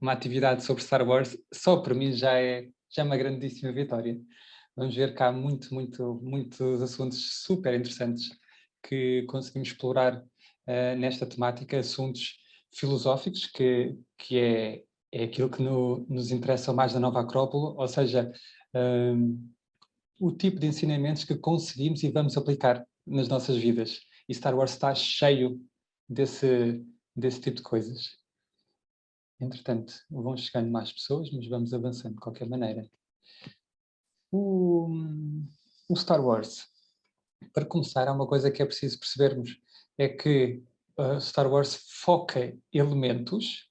uma atividade sobre Star Wars, só para mim já é uma grandíssima vitória. Vamos ver que há muitos assuntos super interessantes que conseguimos explorar nesta temática, assuntos filosóficos, que é aquilo que nos interessa mais da Nova Acrópole, ou seja, o tipo de ensinamentos que conseguimos e vamos aplicar nas nossas vidas. E Star Wars está cheio desse tipo de coisas. Entretanto, vão chegando mais pessoas, mas vamos avançando de qualquer maneira. O Star Wars, para começar, há uma coisa que é preciso percebermos, é que Star Wars foca elementos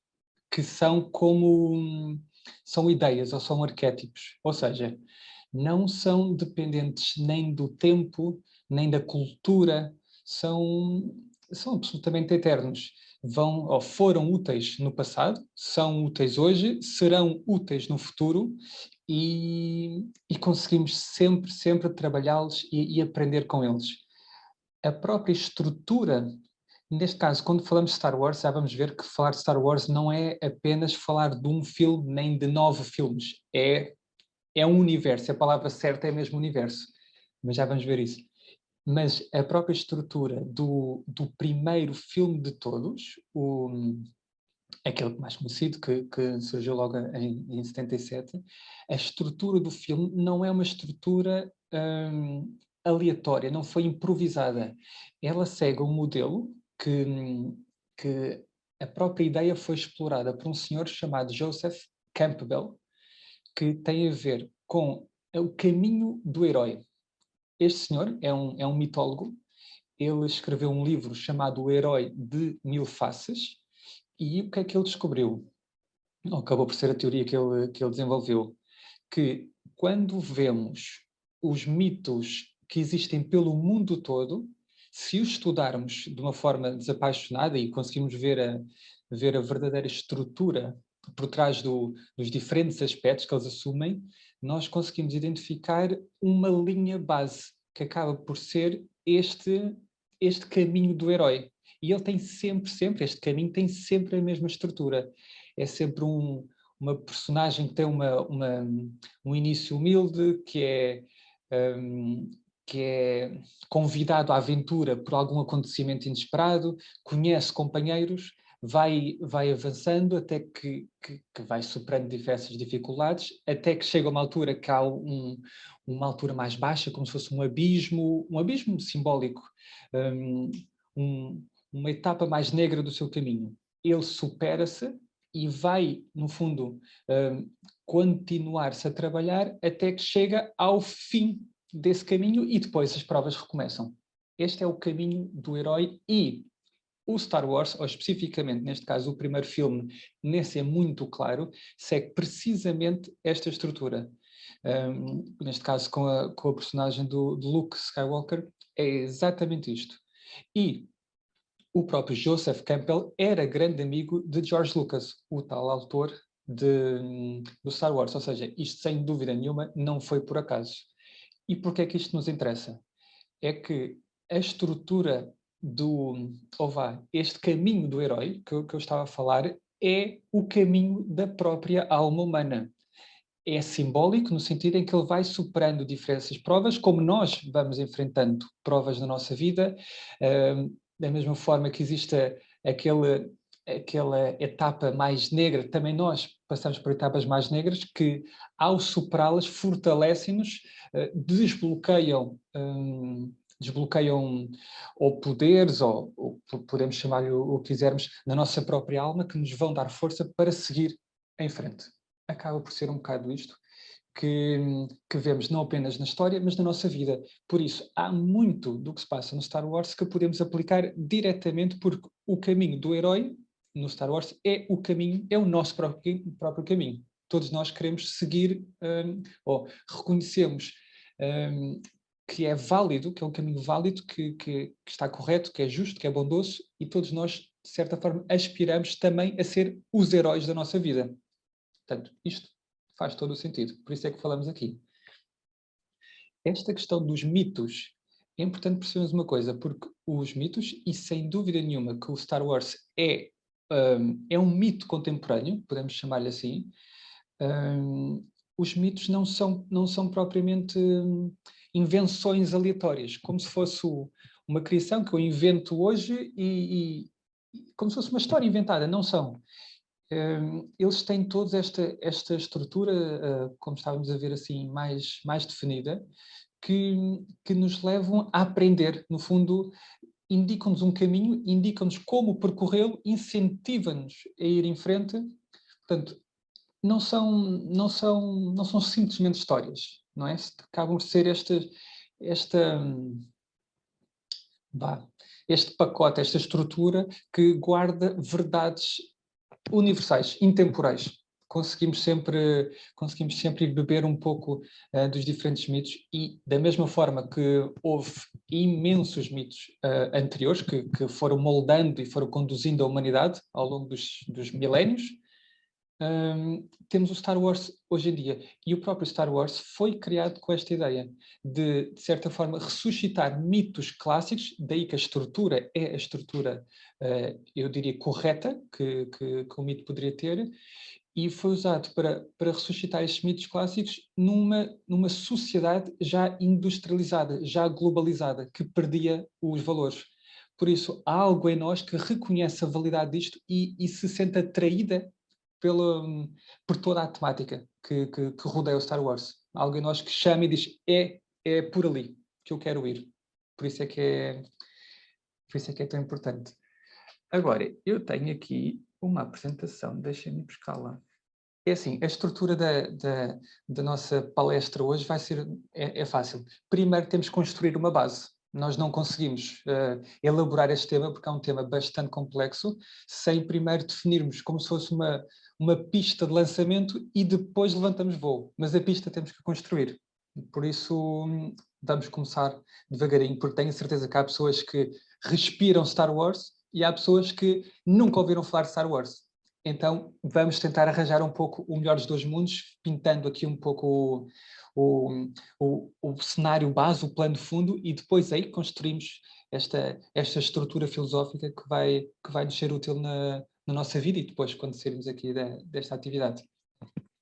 que são ideias ou são arquétipos, ou seja, não são dependentes nem do tempo, nem da cultura, são absolutamente eternos. Vão ou foram úteis no passado, são úteis hoje, serão úteis no futuro e conseguimos sempre trabalhá-los e aprender com eles. A própria estrutura, neste caso, quando falamos de Star Wars, já vamos ver que falar de Star Wars não é apenas falar de um filme nem de 9 filmes, é um universo, a palavra certa é mesmo universo, mas já vamos ver isso. Mas a própria estrutura do primeiro filme de todos, aquele mais conhecido, que surgiu logo em 77, a estrutura do filme não é uma estrutura aleatória, não foi improvisada. Ela segue um modelo que a própria ideia foi explorada por um senhor chamado Joseph Campbell, que tem a ver com o caminho do herói. Este senhor é um mitólogo. Ele escreveu um livro chamado O Herói de Mil Faces, e o que é que ele descobriu? Ou acabou por ser a teoria que ele desenvolveu, que quando vemos os mitos que existem pelo mundo todo, se os estudarmos de uma forma desapaixonada e conseguimos ver a verdadeira estrutura por trás dos diferentes aspectos que eles assumem, nós conseguimos identificar uma linha base, que acaba por ser este caminho do herói. E ele tem sempre, este caminho tem sempre a mesma estrutura. É sempre uma personagem que tem um início humilde, que é convidado à aventura por algum acontecimento inesperado, conhece companheiros, vai avançando até que vai superando diversas dificuldades, até que chega a uma altura que há uma altura mais baixa, como se fosse um abismo simbólico, uma etapa mais negra do seu caminho. Ele supera-se e vai, no fundo, continuar-se a trabalhar até que chega ao fim desse caminho e depois as provas recomeçam. Este é o caminho do herói e o Star Wars, ou especificamente, neste caso, o primeiro filme, nesse é muito claro, segue precisamente esta estrutura. Neste caso, com a personagem do Luke Skywalker, é exatamente isto. E o próprio Joseph Campbell era grande amigo de George Lucas, o tal autor do Star Wars. Ou seja, isto sem dúvida nenhuma não foi por acaso. E porquê é que isto nos interessa? É que a estrutura este caminho do herói que eu estava a falar é o caminho da própria alma humana. É simbólico no sentido em que ele vai superando diferentes provas, como nós vamos enfrentando provas na nossa vida, da mesma forma que existe aquela etapa mais negra, também nós passamos por etapas mais negras que, ao superá-las, fortalecem-nos, desbloqueiam ou poderes, ou podemos chamar-lhe o que quisermos, na nossa própria alma, que nos vão dar força para seguir em frente. Acaba por ser um bocado isto que vemos não apenas na história, mas na nossa vida. Por isso, há muito do que se passa no Star Wars que podemos aplicar diretamente, porque o caminho do herói no Star Wars é o nosso próprio caminho. Todos nós queremos seguir, ou reconhecemos que é válido, que é um caminho válido, que está correto, que é justo, que é bondoso, e todos nós, de certa forma, aspiramos também a ser os heróis da nossa vida. Portanto, isto faz todo o sentido. Por isso é que falamos aqui. Esta questão dos mitos, é importante percebermos uma coisa, porque os mitos, e sem dúvida nenhuma que o Star Wars é é um mito contemporâneo, podemos chamar-lhe assim. Os mitos não são propriamente invenções aleatórias, como se fosse uma criação que eu invento hoje e como se fosse uma história inventada. Não são. Eles têm todos esta estrutura, como estávamos a ver assim, mais definida, que nos levam a aprender. No fundo, indicam-nos um caminho, indicam-nos como percorrê-lo, incentiva-nos a ir em frente. Portanto, não são simplesmente histórias, não é? Acabam por ser este pacote, esta estrutura que guarda verdades universais, intemporais. Conseguimos sempre ir beber um pouco dos diferentes mitos e, da mesma forma que houve imensos mitos anteriores que foram moldando e foram conduzindo a humanidade ao longo dos milénios, temos o Star Wars hoje em dia. E o próprio Star Wars foi criado com esta ideia de certa forma, ressuscitar mitos clássicos, daí que a estrutura é a estrutura, eu diria, correta que o mito poderia ter, e foi usado para ressuscitar estes mitos clássicos numa sociedade já industrializada, já globalizada, que perdia os valores. Por isso, há algo em nós que reconhece a validade disto e se sente atraída por toda a temática que rodeia o Star Wars. Algo em nós que chama e diz, é por ali que eu quero ir. Por isso é que é tão importante. Agora, eu tenho aqui uma apresentação, deixem-me buscá-la. É assim, a estrutura da nossa palestra hoje vai ser, é fácil. Primeiro temos que construir uma base. Nós não conseguimos elaborar este tema, porque é um tema bastante complexo, sem primeiro definirmos como se fosse uma pista de lançamento e depois levantamos voo. Mas a pista temos que construir. Por isso, vamos começar devagarinho, porque tenho certeza que há pessoas que respiram Star Wars e há pessoas que nunca ouviram falar de Star Wars. Então, vamos tentar arranjar um pouco o melhor dos dois mundos, pintando aqui um pouco o cenário base, o plano de fundo, e depois aí construímos esta estrutura filosófica que vai nos ser útil na nossa vida e depois quando sairmos aqui desta atividade.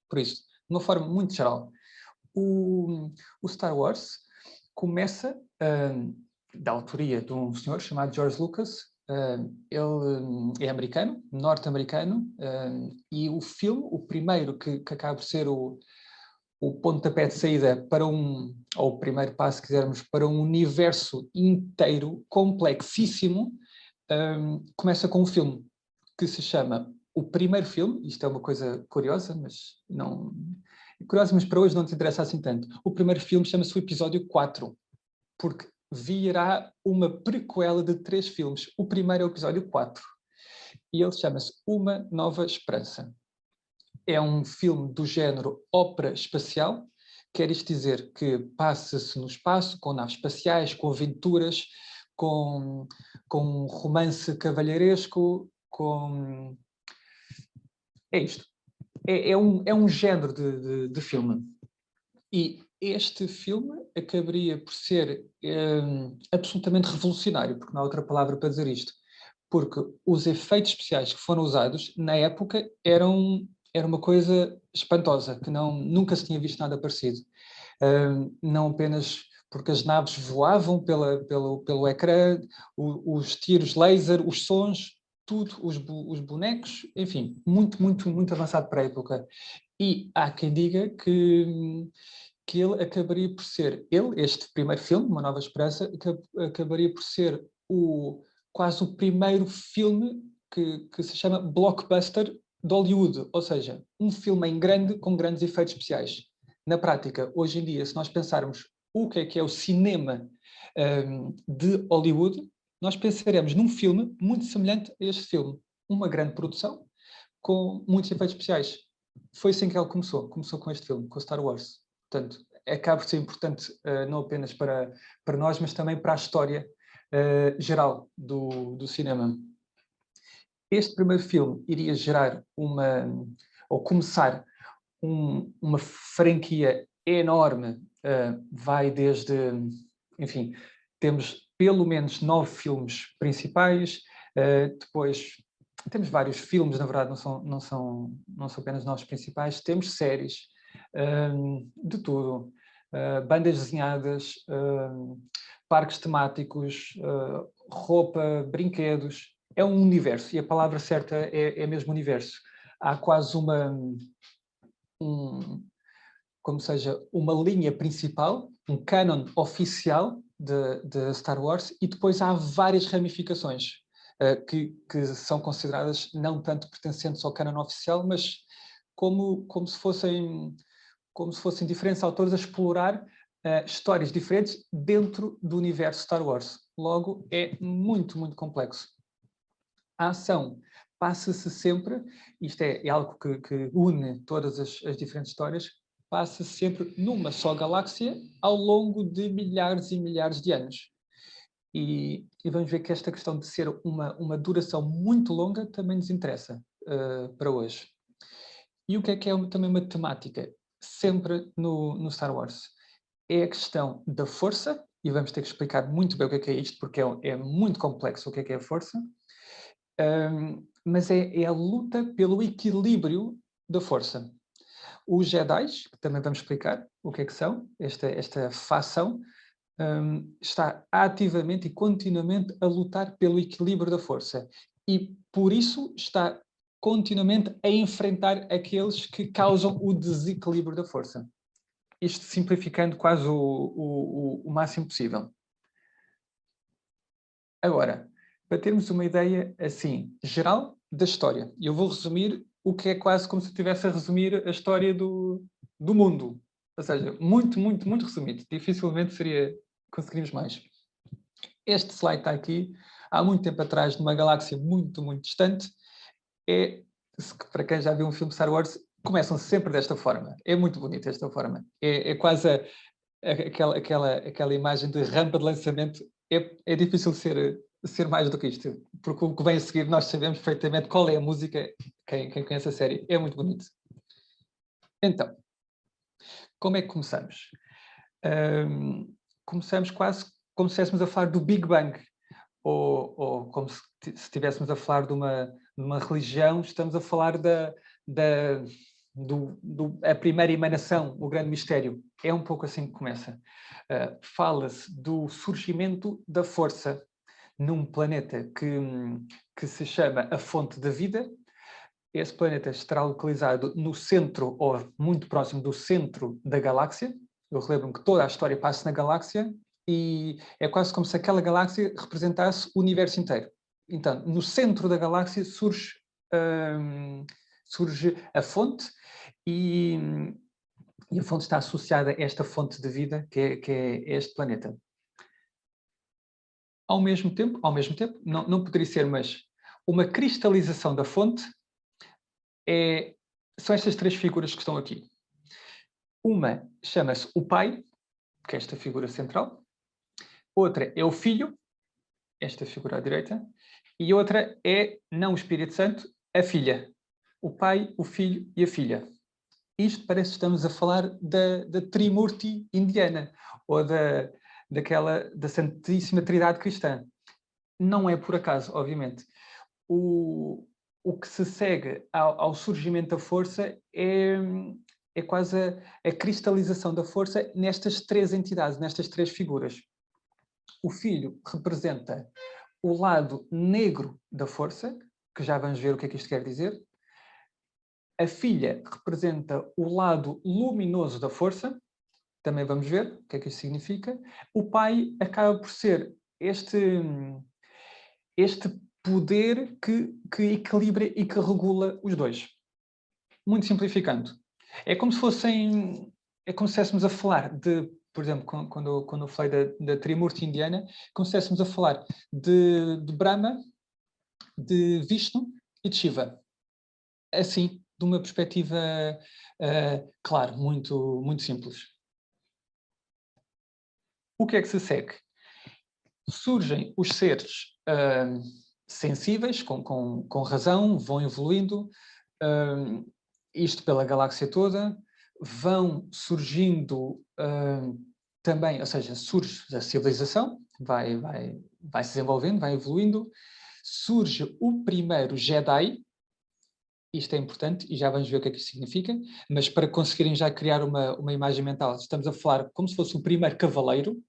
Por isso, de uma forma muito geral, o Star Wars começa da autoria de um senhor chamado George Lucas. Ele é americano, norte-americano, e o filme, o primeiro que acaba por ser o pontapé de saída para ou o primeiro passo, se quisermos, para um universo inteiro, complexíssimo, começa com um filme que se chama o primeiro filme. Isto é uma coisa curiosa, mas não... Curiosa, mas para hoje não te interessa assim tanto. O primeiro filme chama-se o episódio 4, porque virá uma prequela de 3 filmes. O primeiro é o episódio 4. E ele chama-se Uma Nova Esperança. É um filme do género ópera espacial, quer isto dizer que passa-se no espaço, com naves espaciais, com aventuras, com um romance cavalheiresco, É isto. É um género de filme. E este filme acabaria por ser absolutamente revolucionário, porque não há outra palavra para dizer isto, porque os efeitos especiais que foram usados, na época, era uma coisa espantosa, que nunca se tinha visto nada parecido. Não apenas porque as naves voavam pelo ecrã, os tiros laser, os sons, tudo, os bonecos, enfim, muito, muito, muito avançado para a época. E há quem diga que ele acabaria por ser, este primeiro filme, Uma Nova Esperança, acabaria por ser quase o primeiro filme que se chama blockbuster de Hollywood, ou seja, um filme em grande com grandes efeitos especiais. Na prática, hoje em dia, se nós pensarmos o que é o cinema de Hollywood, nós pensaremos num filme muito semelhante a este filme. Uma grande produção com muitos efeitos especiais. Foi assim que ele começou com este filme, com Star Wars. Portanto, acaba por ser importante não apenas para nós, mas também para a história geral do cinema. Este primeiro filme iria gerar ou começar uma franquia enorme, vai desde, enfim, temos pelo menos 9 filmes principais, depois temos vários filmes, na verdade, não são apenas nossos principais, temos séries, de tudo, bandas desenhadas, parques temáticos, roupa, brinquedos, é um universo, e a palavra certa é mesmo universo. Há quase como seja, uma linha principal, um canon oficial de Star Wars, e depois há várias ramificações que são consideradas não tanto pertencentes ao canon oficial, mas como se fossem diferentes autores a explorar histórias diferentes dentro do universo Star Wars. Logo, é muito, muito complexo. A ação passa-se sempre, isto é algo que une todas as diferentes histórias, passa-se sempre numa só galáxia ao longo de milhares e milhares de anos. E vamos ver que esta questão de ser uma duração muito longa também nos interessa para hoje. E o que é também uma temática sempre no Star Wars? É a questão da força, e vamos ter que explicar muito bem o que é isto, porque é muito complexo o que é a força, mas é a luta pelo equilíbrio da força. Os Jedi, que também vamos explicar o que são, esta facção, está ativamente e continuamente a lutar pelo equilíbrio da força. E, por isso, está continuamente a enfrentar aqueles que causam o desequilíbrio da força. Isto simplificando quase o máximo possível. Agora, para termos uma ideia, assim, geral da história, eu vou resumir o que é quase como se eu estivesse a resumir a história do mundo. Ou seja, muito, muito, muito resumido. Dificilmente conseguiríamos mais. Este slide está aqui, há muito tempo atrás, numa galáxia muito, muito distante. Para quem já viu um filme Star Wars, começam sempre desta forma. É muito bonito esta forma. É quase aquela imagem de rampa de lançamento. É difícil ser mais do que isto, porque o que vem a seguir nós sabemos perfeitamente qual é a música, quem conhece a série, é muito bonito. Então, como é que começamos? Começamos quase como se estivéssemos a falar do Big Bang, ou como se estivéssemos a falar de uma religião, estamos a falar a primeira emanação, o grande mistério. É um pouco assim que começa. Fala-se do surgimento da força num planeta que se chama a Fonte da Vida. Esse planeta estará localizado no centro, ou muito próximo do centro da galáxia. Eu relembro-me que toda a história passa na galáxia, e é quase como se aquela galáxia representasse o universo inteiro. Então, no centro da galáxia surge a fonte, e a fonte está associada a esta fonte de vida que é este planeta. Ao mesmo tempo, não poderia ser, mas uma cristalização da fonte são estas três figuras que estão aqui. Uma chama-se o Pai, que é esta figura central. Outra é o Filho, esta figura à direita. E outra é, não o Espírito Santo, a Filha. O Pai, o Filho e a Filha. Isto parece que estamos a falar da Trimurti indiana, ou da Santíssima Trindade Cristã. Não é por acaso, obviamente. O que se segue ao surgimento da força é quase a cristalização da força nestas três entidades, nestas três figuras. O Filho representa o lado negro da força, que já vamos ver o que é que isto quer dizer. A Filha representa o lado luminoso da força, também vamos ver o que é que isto significa. O Pai acaba por ser este poder que equilibra e que regula os dois. Muito simplificando. É como se estivéssemos a falar de, por exemplo, quando eu falei da Trimurti indiana, como se estivéssemos a falar de Brahma, de Vishnu e de Shiva. Assim, de uma perspectiva, claro, muito, muito simples. O que é que se segue? Surgem os seres sensíveis, com razão, vão evoluindo, isto pela galáxia toda, vão surgindo também, ou seja, surge a civilização, vai se desenvolvendo, vai evoluindo, surge o primeiro Jedi. Isto é importante e já vamos ver o que é que isso significa, mas para conseguirem já criar uma imagem mental, estamos a falar como se fosse o primeiro cavaleiro.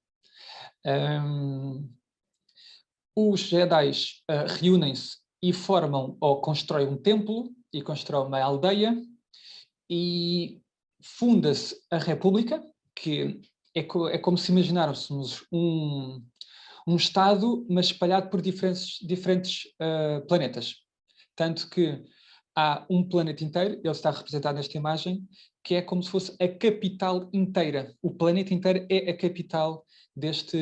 Os Jedi reúnem-se e formam ou constroem um templo e constroem uma aldeia e funda-se a República, que é como se imaginássemos um Estado, mas espalhado por diferentes planetas. Tanto que há um planeta inteiro, ele está representado nesta imagem, que é como se fosse a capital inteira. O planeta inteiro é a capital deste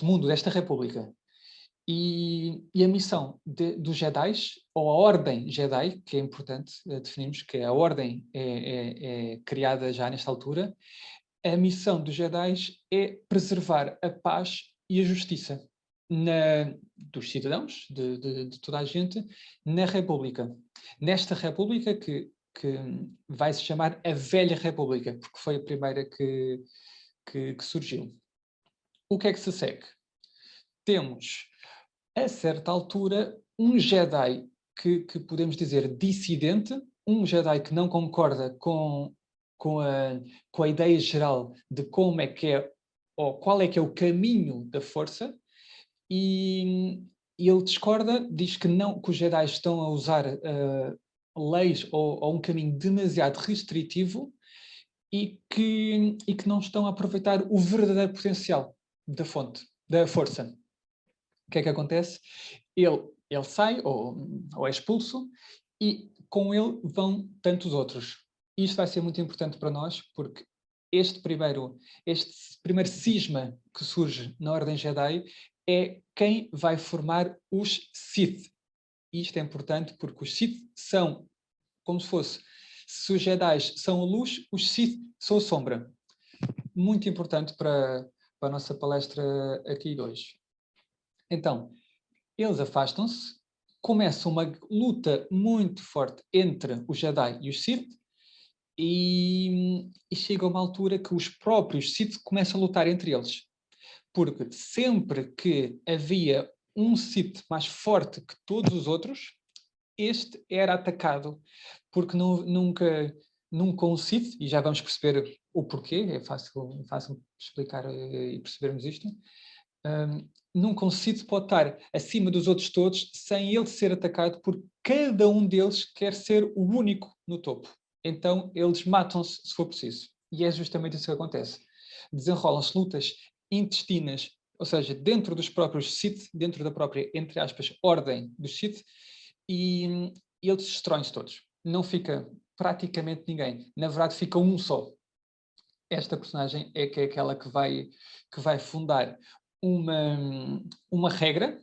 mundo, desta república. E a missão dos Jedi, ou a Ordem Jedi, que é importante definirmos que a Ordem é criada já nesta altura, a missão dos Jedi é preservar a paz e a justiça dos cidadãos, de toda a gente, na República. Nesta República que vai se chamar a Velha República, porque foi a primeira que surgiu. O que é que se segue? Temos, a certa altura, um Jedi que podemos dizer dissidente, um Jedi que não concorda com a ideia geral de como é que é, ou qual é que é o caminho da força, e ele discorda, diz que os Jedi estão a usar leis ou um caminho demasiado restritivo e que não estão a aproveitar o verdadeiro potencial da fonte, da força. O que é que acontece? Ele sai ou é expulso e com ele vão tantos outros. Isto vai ser muito importante para nós porque este primeiro cisma que surge na Ordem Jedi é quem vai formar os Sith. Isto é importante porque os Sith são como se fosse, se os Jedi são a luz, os Sith são a sombra. Muito importante para a nossa palestra aqui de hoje. Então, eles afastam-se, começa uma luta muito forte entre os Jedi e os Sith, e chega a uma altura que os próprios Sith começam a lutar entre eles. Porque sempre que havia um Sith mais forte que todos os outros, este era atacado, porque nunca um Sith, e já vamos perceber o porquê, é fácil explicar e percebermos isto, nunca um Sith pode estar acima dos outros todos sem ele ser atacado, porque cada um deles quer ser o único no topo. Então eles matam-se se for preciso. E é justamente isso que acontece. Desenrolam-se lutas intestinas, ou seja, dentro dos próprios Sith, dentro da própria, entre aspas, ordem dos Sith, e eles destroem-se todos. Não fica praticamente ninguém. Na verdade, fica um só. Esta personagem é que é aquela que vai fundar uma regra,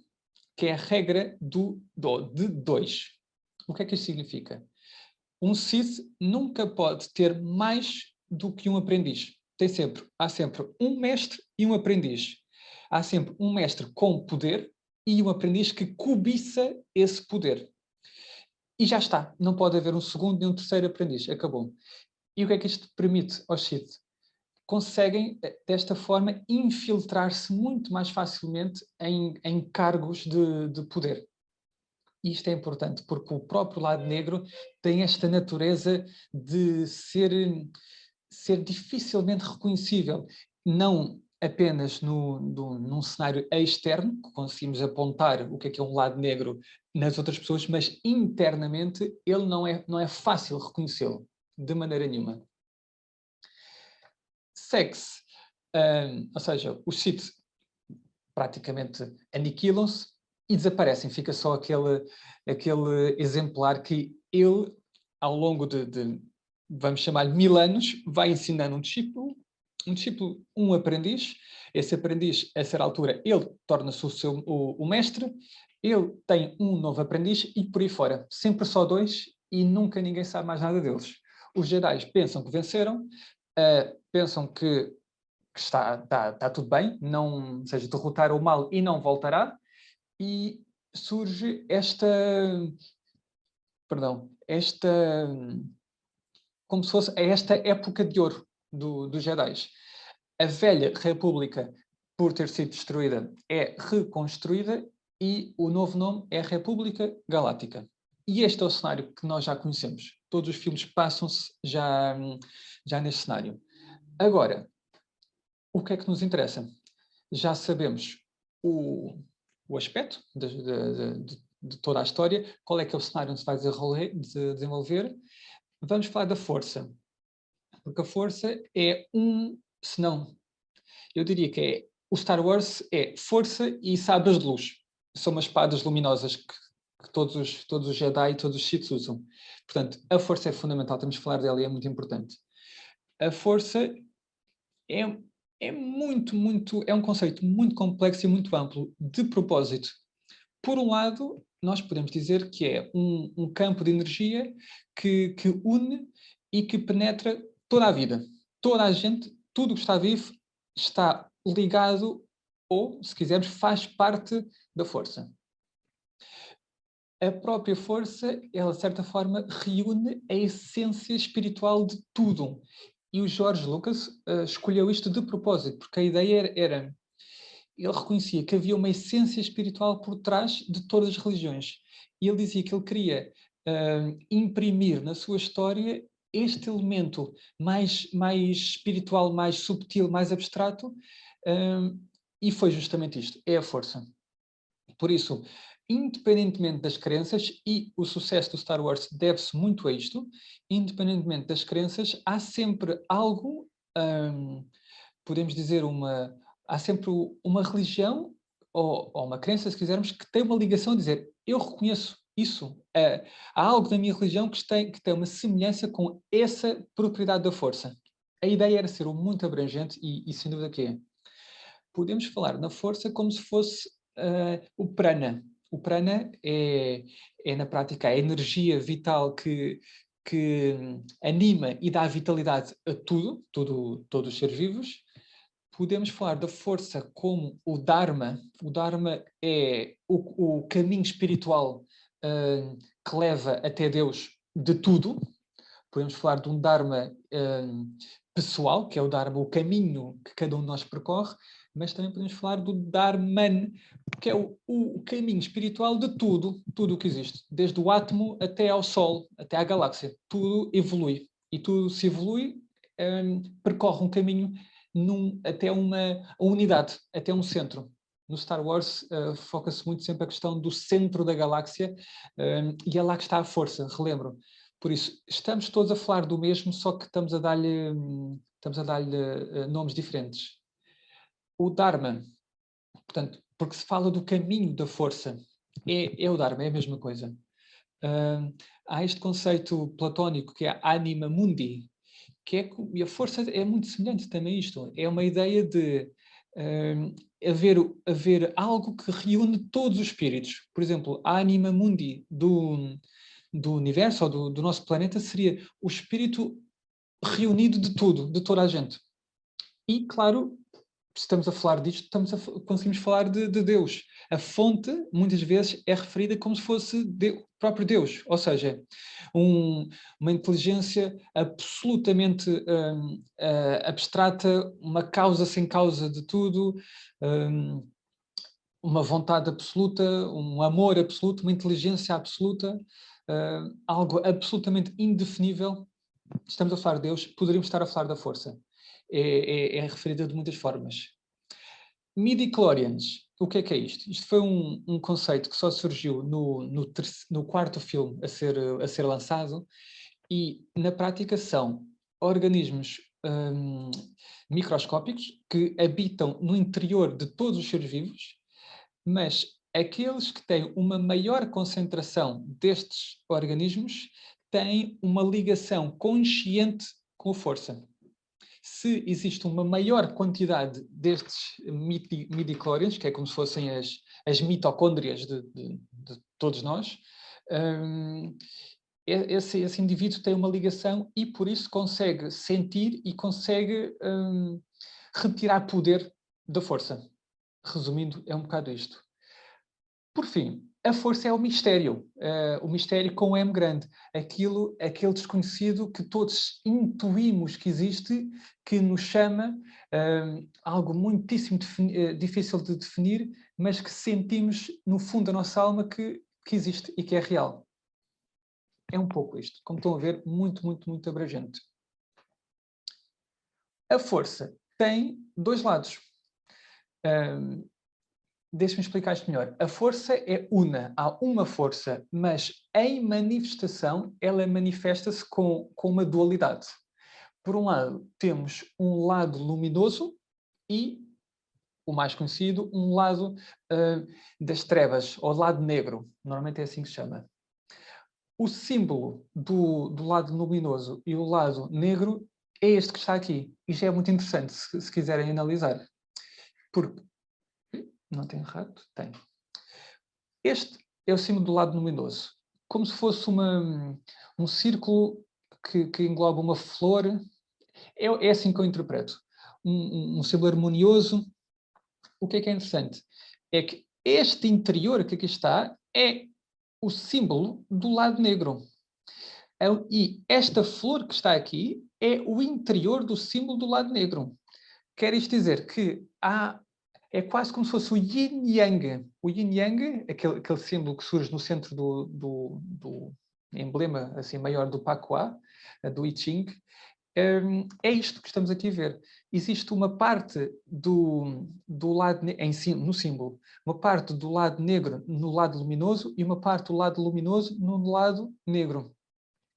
que é a regra de 2. O que é que isto significa? Um Sith nunca pode ter mais do que um aprendiz. Há sempre um mestre e um aprendiz. Há sempre um mestre com poder e um aprendiz que cobiça esse poder. E já está. Não pode haver um segundo nem um terceiro aprendiz. Acabou. E o que é que isto permite aos Sith? Conseguem, desta forma, infiltrar-se muito mais facilmente em cargos de poder. E isto é importante, porque o próprio lado negro tem esta natureza de ser dificilmente reconhecível, não apenas num cenário externo, que conseguimos apontar o que é um lado negro nas outras pessoas, mas internamente ele não é fácil reconhecê-lo, de maneira nenhuma. Segue-se, ou seja, os Sith praticamente aniquilam-se e desaparecem, fica só aquele exemplar que ele, ao longo de vamos chamar-lhe 1000 anos, vai ensinando um discípulo, um aprendiz. Esse aprendiz, a certa altura, ele torna-se o mestre, ele tem um novo aprendiz e por aí fora. Sempre só 2 e nunca ninguém sabe mais nada deles. Os Jedi pensam que venceram, pensam que está tudo bem, ou seja, derrotar o mal e não voltará, e surge como se fosse esta época de ouro dos Jedi. A Velha República por ter sido destruída, é reconstruída e o novo nome é República Galáctica. E este é o cenário que nós já conhecemos. Todos os filmes passam-se já neste cenário. Agora, o que é que nos interessa? Já sabemos o aspecto de toda a história, qual é que é o cenário onde se vai desenvolver. Vamos falar da força, porque a força é se não, eu diria que o Star Wars é força e sabres de luz. São umas espadas luminosas que todos os Jedi e todos os Sith usam. Portanto, a força é fundamental, temos que falar dela e é muito importante. A força é um conceito muito complexo e muito amplo, de propósito. Por um lado, nós podemos dizer que é um campo de energia que une e que penetra toda a vida. Toda a gente, tudo o que está vivo, está ligado ou, se quisermos, faz parte da força. A própria força, ela, de certa forma, reúne a essência espiritual de tudo. E o George Lucas escolheu isto de propósito, porque a ideia era ele reconhecia que havia uma essência espiritual por trás de todas as religiões. E ele dizia que ele queria imprimir na sua história este elemento mais espiritual, mais subtil, mais abstrato, e foi justamente isto, é a força. Por isso, independentemente das crenças, e o sucesso do Star Wars deve-se muito a isto, independentemente das crenças, há sempre algo, podemos dizer, há sempre uma religião, ou uma crença, se quisermos, que tem uma ligação a dizer, eu reconheço isso, há algo da minha religião que tem uma semelhança com essa propriedade da força. A ideia era ser muito abrangente e sem dúvida que é. Podemos falar na força como se fosse o prana. O prana na prática, a energia vital que anima e dá vitalidade a todos os seres vivos. Podemos falar da força como o Dharma. O Dharma é o caminho espiritual que leva até Deus de tudo. Podemos falar de um Dharma pessoal, que é o Dharma, o caminho que cada um de nós percorre, mas também podemos falar do Dharman, que é o caminho espiritual de tudo o que existe, desde o átomo até ao Sol, até à galáxia. Tudo evolui. E tudo se evolui, percorre um caminho até uma unidade, até um centro. No Star Wars foca-se muito sempre a questão do centro da galáxia e é lá que está a força, relembro. Por isso, estamos todos a falar do mesmo, só que estamos a dar-lhe nomes diferentes. O Dharma, portanto, porque se fala do caminho da força, é o Dharma, é a mesma coisa. Há este conceito platónico que é a anima mundi, e a força é muito semelhante também a isto. É uma ideia de haver algo que reúne todos os espíritos. Por exemplo, a anima mundi do universo ou do nosso planeta seria o espírito reunido de tudo, de toda a gente. E, claro, se estamos a falar disto, conseguimos falar de Deus. A fonte, muitas vezes, é referida como se fosse o próprio Deus, ou seja, uma inteligência absolutamente abstrata, uma causa sem causa de tudo, uma vontade absoluta, um amor absoluto, uma inteligência absoluta, algo absolutamente indefinível. Estamos a falar de Deus, poderíamos estar a falar da força. É referida de muitas formas. Midi-chlorians, o que é isto? Isto foi um conceito que só surgiu no quarto filme a ser lançado e, na prática, são organismos microscópicos que habitam no interior de todos os seres vivos, mas aqueles que têm uma maior concentração destes organismos têm uma ligação consciente com a força. Se existe uma maior quantidade destes midi-chlorians, que é como se fossem as mitocôndrias de todos nós, esse indivíduo tem uma ligação e por isso consegue sentir e consegue retirar poder da força. Resumindo, é um bocado isto. Por fim, A força é o mistério com M grande, aquele desconhecido que todos intuímos que existe, que nos chama, algo muitíssimo difícil de definir, mas que sentimos no fundo da nossa alma que existe e que é real. É um pouco isto, como estão a ver, muito, muito, muito abrangente. A força tem dois lados. Deixa-me explicar isto melhor. A força é una, há uma força, mas em manifestação ela manifesta-se com uma dualidade. Por um lado, temos um lado luminoso e, o mais conhecido, um lado das trevas, ou lado negro. Normalmente é assim que se chama. O símbolo do lado luminoso e o lado negro é este que está aqui. E já é muito interessante, se quiserem analisar. Porque não tem rato? Tem. Este é o símbolo do lado luminoso. Como se fosse um círculo que engloba uma flor. É assim que eu interpreto. Um símbolo harmonioso. O que é interessante? É que este interior que aqui está é o símbolo do lado negro. E esta flor que está aqui é o interior do símbolo do lado negro. Quer isto dizer que é quase como se fosse o yin-yang. O yin-yang, aquele símbolo que surge no centro do emblema assim, maior do Pakua, do I Ching, é isto que estamos aqui a ver. Existe uma parte do lado no símbolo, uma parte do lado negro no lado luminoso e uma parte do lado luminoso no lado negro.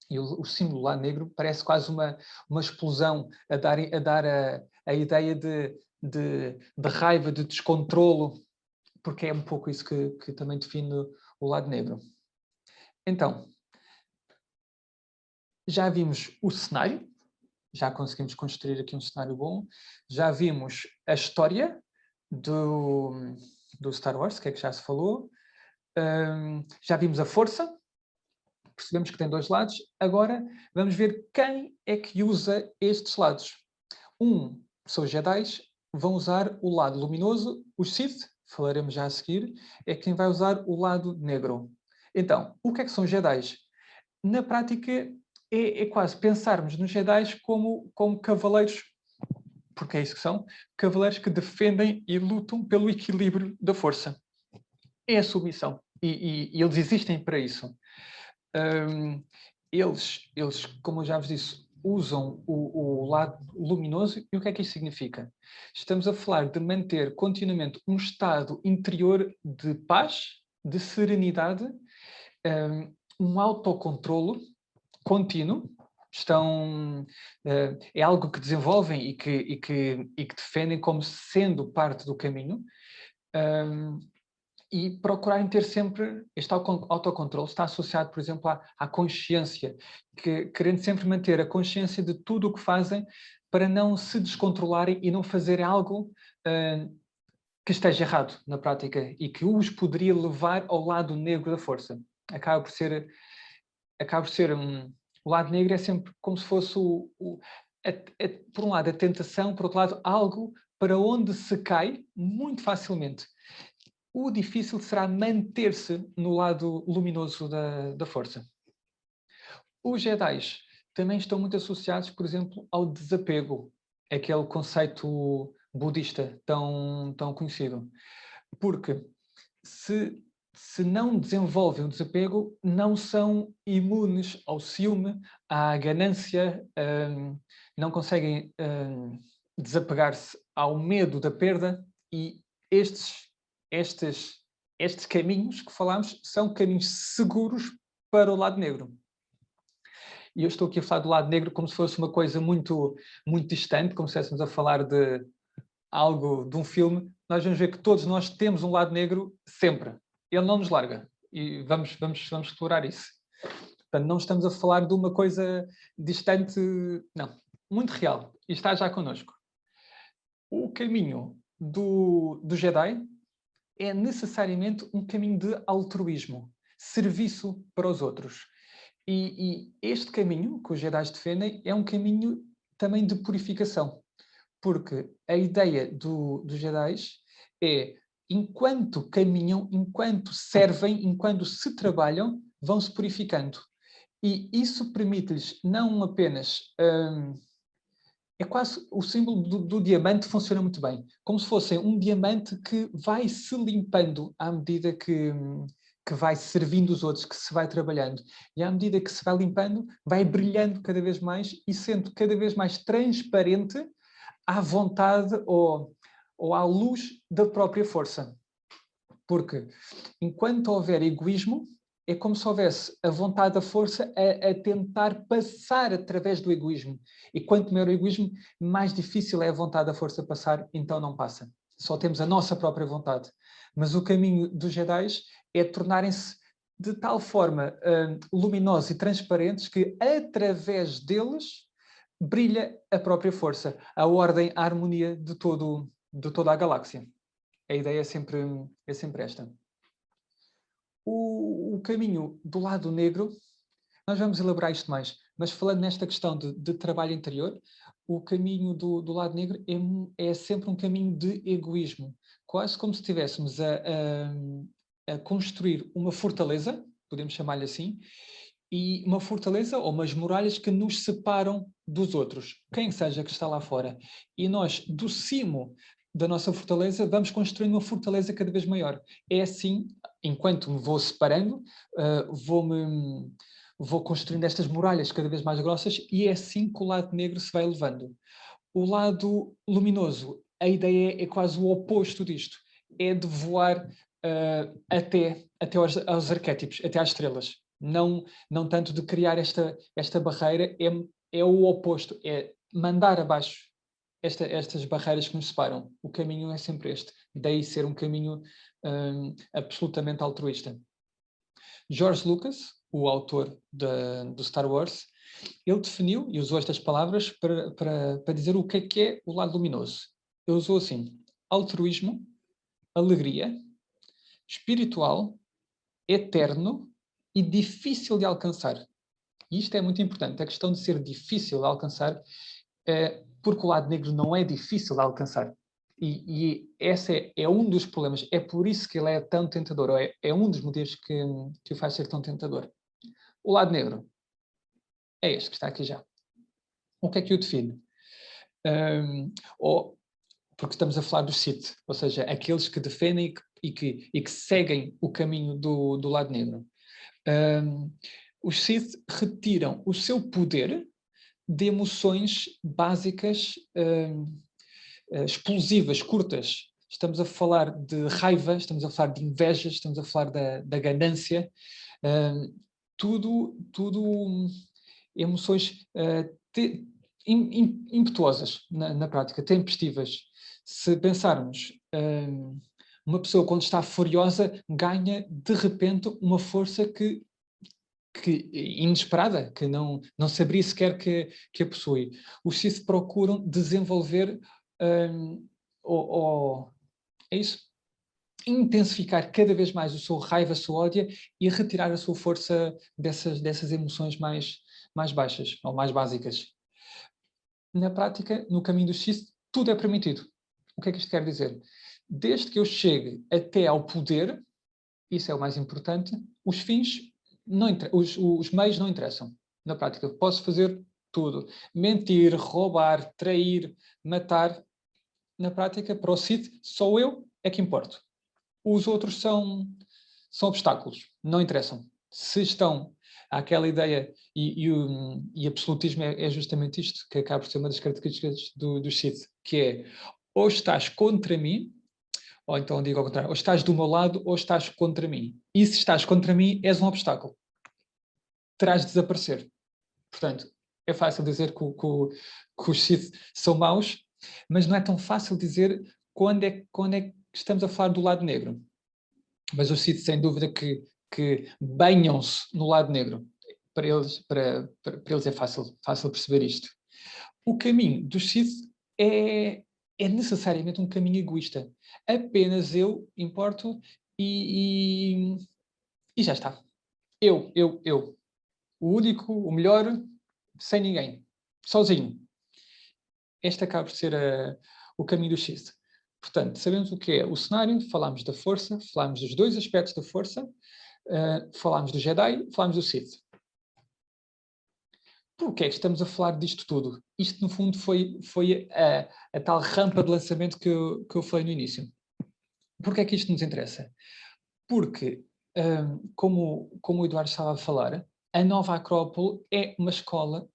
E o símbolo lá negro parece quase uma explosão a dar a ideia de raiva, de descontrolo, porque é um pouco isso que também define o lado negro. Então, já vimos o cenário, já conseguimos construir aqui um cenário bom, já vimos a história do Star Wars, que é que já se falou, já vimos a força, percebemos que tem dois lados, agora vamos ver quem é que usa estes lados. São os Jedi, vão usar o lado luminoso, os Sith, falaremos já a seguir, é quem vai usar o lado negro. Então, o que é que são Jedi? Na prática, é quase pensarmos nos Jedi como cavaleiros, porque é isso que são, cavaleiros que defendem e lutam pelo equilíbrio da força. É a sua missão. E eles existem para isso. Eles, como eu já vos disse, usam o lado luminoso. E o que é que isto significa? Estamos a falar de manter continuamente um estado interior de paz, de serenidade, um autocontrolo contínuo. É algo que desenvolvem e que defendem como sendo parte do caminho. E procurarem ter sempre este autocontrole está associado, por exemplo, à consciência, querendo sempre manter a consciência de tudo o que fazem para não se descontrolarem e não fazerem algo que esteja errado na prática e que os poderia levar ao lado negro da força. Acaba por ser o lado negro é sempre como se fosse por um lado a tentação, por outro lado algo para onde se cai muito facilmente. O difícil será manter-se no lado luminoso da força. Os Jedi também estão muito associados, por exemplo, ao desapego, aquele conceito budista tão conhecido. Porque se não desenvolvem o desapego, não são imunes ao ciúme, à ganância, não conseguem desapegar-se ao medo da perda, e estes caminhos que falamos são caminhos seguros para o lado negro. E eu estou aqui a falar do lado negro como se fosse uma coisa muito, muito distante, como se estivéssemos a falar de algo, de um filme. Nós vamos ver que todos nós temos um lado negro sempre. Ele não nos larga. E vamos explorar isso. Portanto, não estamos a falar de uma coisa distante, não. Muito real. E está já connosco. O caminho do Jedi é necessariamente um caminho de altruísmo, serviço para os outros. E este caminho que os Jedi defendem é um caminho também de purificação, porque a ideia dos Jedi é enquanto caminham, enquanto servem, enquanto se trabalham, vão se purificando. E isso permite-lhes não apenas... é quase o símbolo do diamante funciona muito bem. Como se fosse um diamante que vai se limpando à medida que vai servindo os outros, que se vai trabalhando. E à medida que se vai limpando, vai brilhando cada vez mais e sendo cada vez mais transparente à vontade ou à luz da própria força. Porque enquanto houver egoísmo, é como se houvesse a vontade da força a tentar passar através do egoísmo. E quanto maior o egoísmo, mais difícil é a vontade da força passar, então não passa. Só temos a nossa própria vontade. Mas o caminho dos Jedi é tornarem-se de tal forma luminosos e transparentes que através deles brilha a própria força, a ordem, a harmonia de toda a galáxia. A ideia é sempre esta. O caminho do lado negro, nós vamos elaborar isto mais, mas falando nesta questão de trabalho interior, o caminho do lado negro é sempre um caminho de egoísmo, quase como se estivéssemos a construir uma fortaleza, podemos chamar-lhe assim, e uma fortaleza ou umas muralhas que nos separam dos outros, quem seja que está lá fora. E nós, do cimo da nossa fortaleza, vamos construindo uma fortaleza cada vez maior. É assim, enquanto me vou separando, vou construindo estas muralhas cada vez mais grossas e é assim que o lado negro se vai elevando. O lado luminoso, a ideia é quase o oposto disto. É de voar até aos arquétipos, até às estrelas. Não tanto de criar esta barreira, é o oposto, é mandar abaixo estas barreiras que nos separam. O caminho é sempre este. Daí ser um caminho absolutamente altruísta. George Lucas, o autor do Star Wars, ele definiu e usou estas palavras para dizer o que é o lado luminoso. Ele usou assim: altruísmo, alegria, espiritual, eterno e difícil de alcançar. E isto é muito importante, a questão de ser difícil de alcançar, porque o lado negro não é difícil de alcançar. E esse é um dos problemas, é por isso que ele é tão tentador, é um dos motivos que o faz ser tão tentador. O lado negro é este que está aqui já. O que é que o define? Porque estamos a falar dos Sith, ou seja, aqueles que defendem e que seguem o caminho do lado negro. Os Sith retiram o seu poder de emoções básicas, explosivas, curtas. Estamos a falar de raiva, estamos a falar de inveja, estamos a falar da ganância, tudo emoções impetuosas na prática, tempestivas. Se pensarmos, uma pessoa quando está furiosa ganha de repente uma força que inesperada, que não saberia sequer que a possui. Os Sith procuram desenvolver é isso, intensificar cada vez mais a sua raiva, a sua ódio e retirar a sua força dessas emoções mais baixas ou mais básicas. Na prática, no caminho do Sith, tudo é permitido. O que é que isto quer dizer? Desde que eu chegue até ao poder, isso é o mais importante, os fins, os meios não interessam. Na prática, posso fazer tudo. Mentir, roubar, trair, matar. Na prática, para o Sith, só eu é que importo. Os outros são obstáculos, não interessam. Se estão àquela ideia, e absolutismo é justamente isto, que acaba por ser uma das características do Sith, que é ou estás contra mim, ou então digo ao contrário, ou estás do meu lado ou estás contra mim. E se estás contra mim, és um obstáculo. Terás de desaparecer. Portanto, é fácil dizer que os Sith são maus, mas não é tão fácil dizer quando é que estamos a falar do lado negro. Mas os Sith, sem dúvida, que banham-se no lado negro. Para eles é fácil perceber isto. O caminho dos Sith é necessariamente um caminho egoísta. Apenas eu importo e já está. Eu. O único, o melhor, sem ninguém. Sozinho. Este acaba por ser o caminho dos Sith. Portanto, sabemos o que é o cenário, falámos da força, falámos dos dois aspectos da força, falámos do Jedi, falámos do Sith. Porquê é que estamos a falar disto tudo? Isto, no fundo, foi a tal rampa de lançamento que eu falei no início. Porquê é que isto nos interessa? Porque, como o Eduardo estava a falar, a Nova Acrópole é uma escola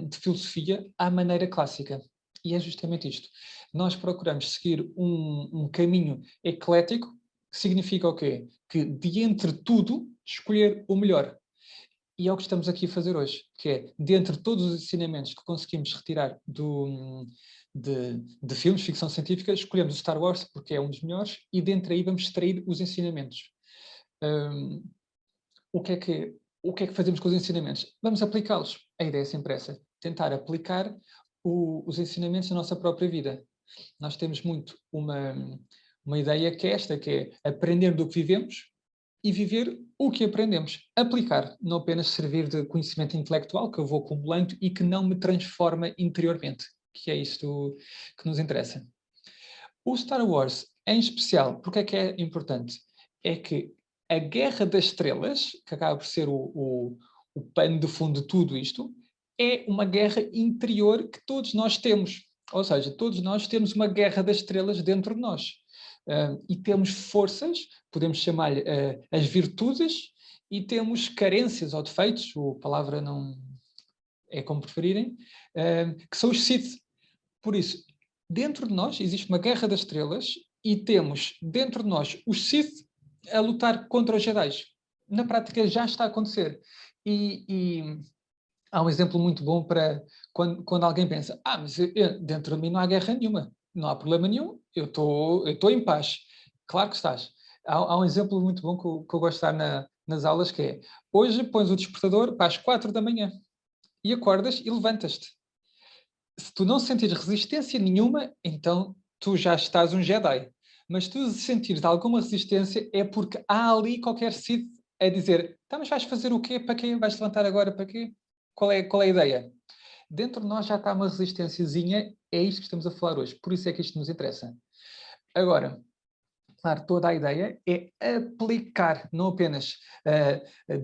de filosofia à maneira clássica. E é justamente isto. Nós procuramos seguir um caminho eclético, que significa o quê? Que de entre tudo, escolher o melhor. E é o que estamos aqui a fazer hoje, que é, dentre todos os ensinamentos que conseguimos retirar de filmes de ficção científica, escolhemos o Star Wars porque é um dos melhores e dentre aí vamos extrair os ensinamentos. O que é que fazemos com os ensinamentos? Vamos aplicá-los. A ideia é sempre essa, tentar aplicar os ensinamentos na nossa própria vida. Nós temos muito uma ideia que é esta, que é aprender do que vivemos e viver o que aprendemos. Aplicar, não apenas servir de conhecimento intelectual que eu vou acumulando e que não me transforma interiormente, que é isto que nos interessa. O Star Wars, em especial, porque é importante? É que a Guerra das Estrelas, que acaba por ser o pano de fundo de tudo isto, é uma guerra interior que todos nós temos. Ou seja, todos nós temos uma Guerra das Estrelas dentro de nós. E temos forças, podemos chamar-lhe as virtudes, e temos carências ou defeitos, a palavra não é como preferirem, que são os Sith. Por isso, dentro de nós existe uma Guerra das Estrelas e temos dentro de nós os Sith a lutar contra os Jedi. Na prática já está a acontecer. E há um exemplo muito bom para quando alguém pensa, mas dentro de mim não há guerra nenhuma, não há problema nenhum, eu estou em paz. Claro que estás. Há um exemplo muito bom que eu gosto de dar nas aulas, que é, hoje pões o despertador para as 4 da manhã e acordas e levantas-te. Se tu não sentires resistência nenhuma, então tu já estás um Jedi. Mas se tu sentires alguma resistência, é porque há ali qualquer Sith a dizer, mas vais fazer o quê? Para quê? Vais levantar agora para quê? Qual é a ideia? Dentro de nós já está uma resistênciazinha, é isto que estamos a falar hoje. Por isso é que isto nos interessa. Agora, claro, toda a ideia é aplicar, não apenas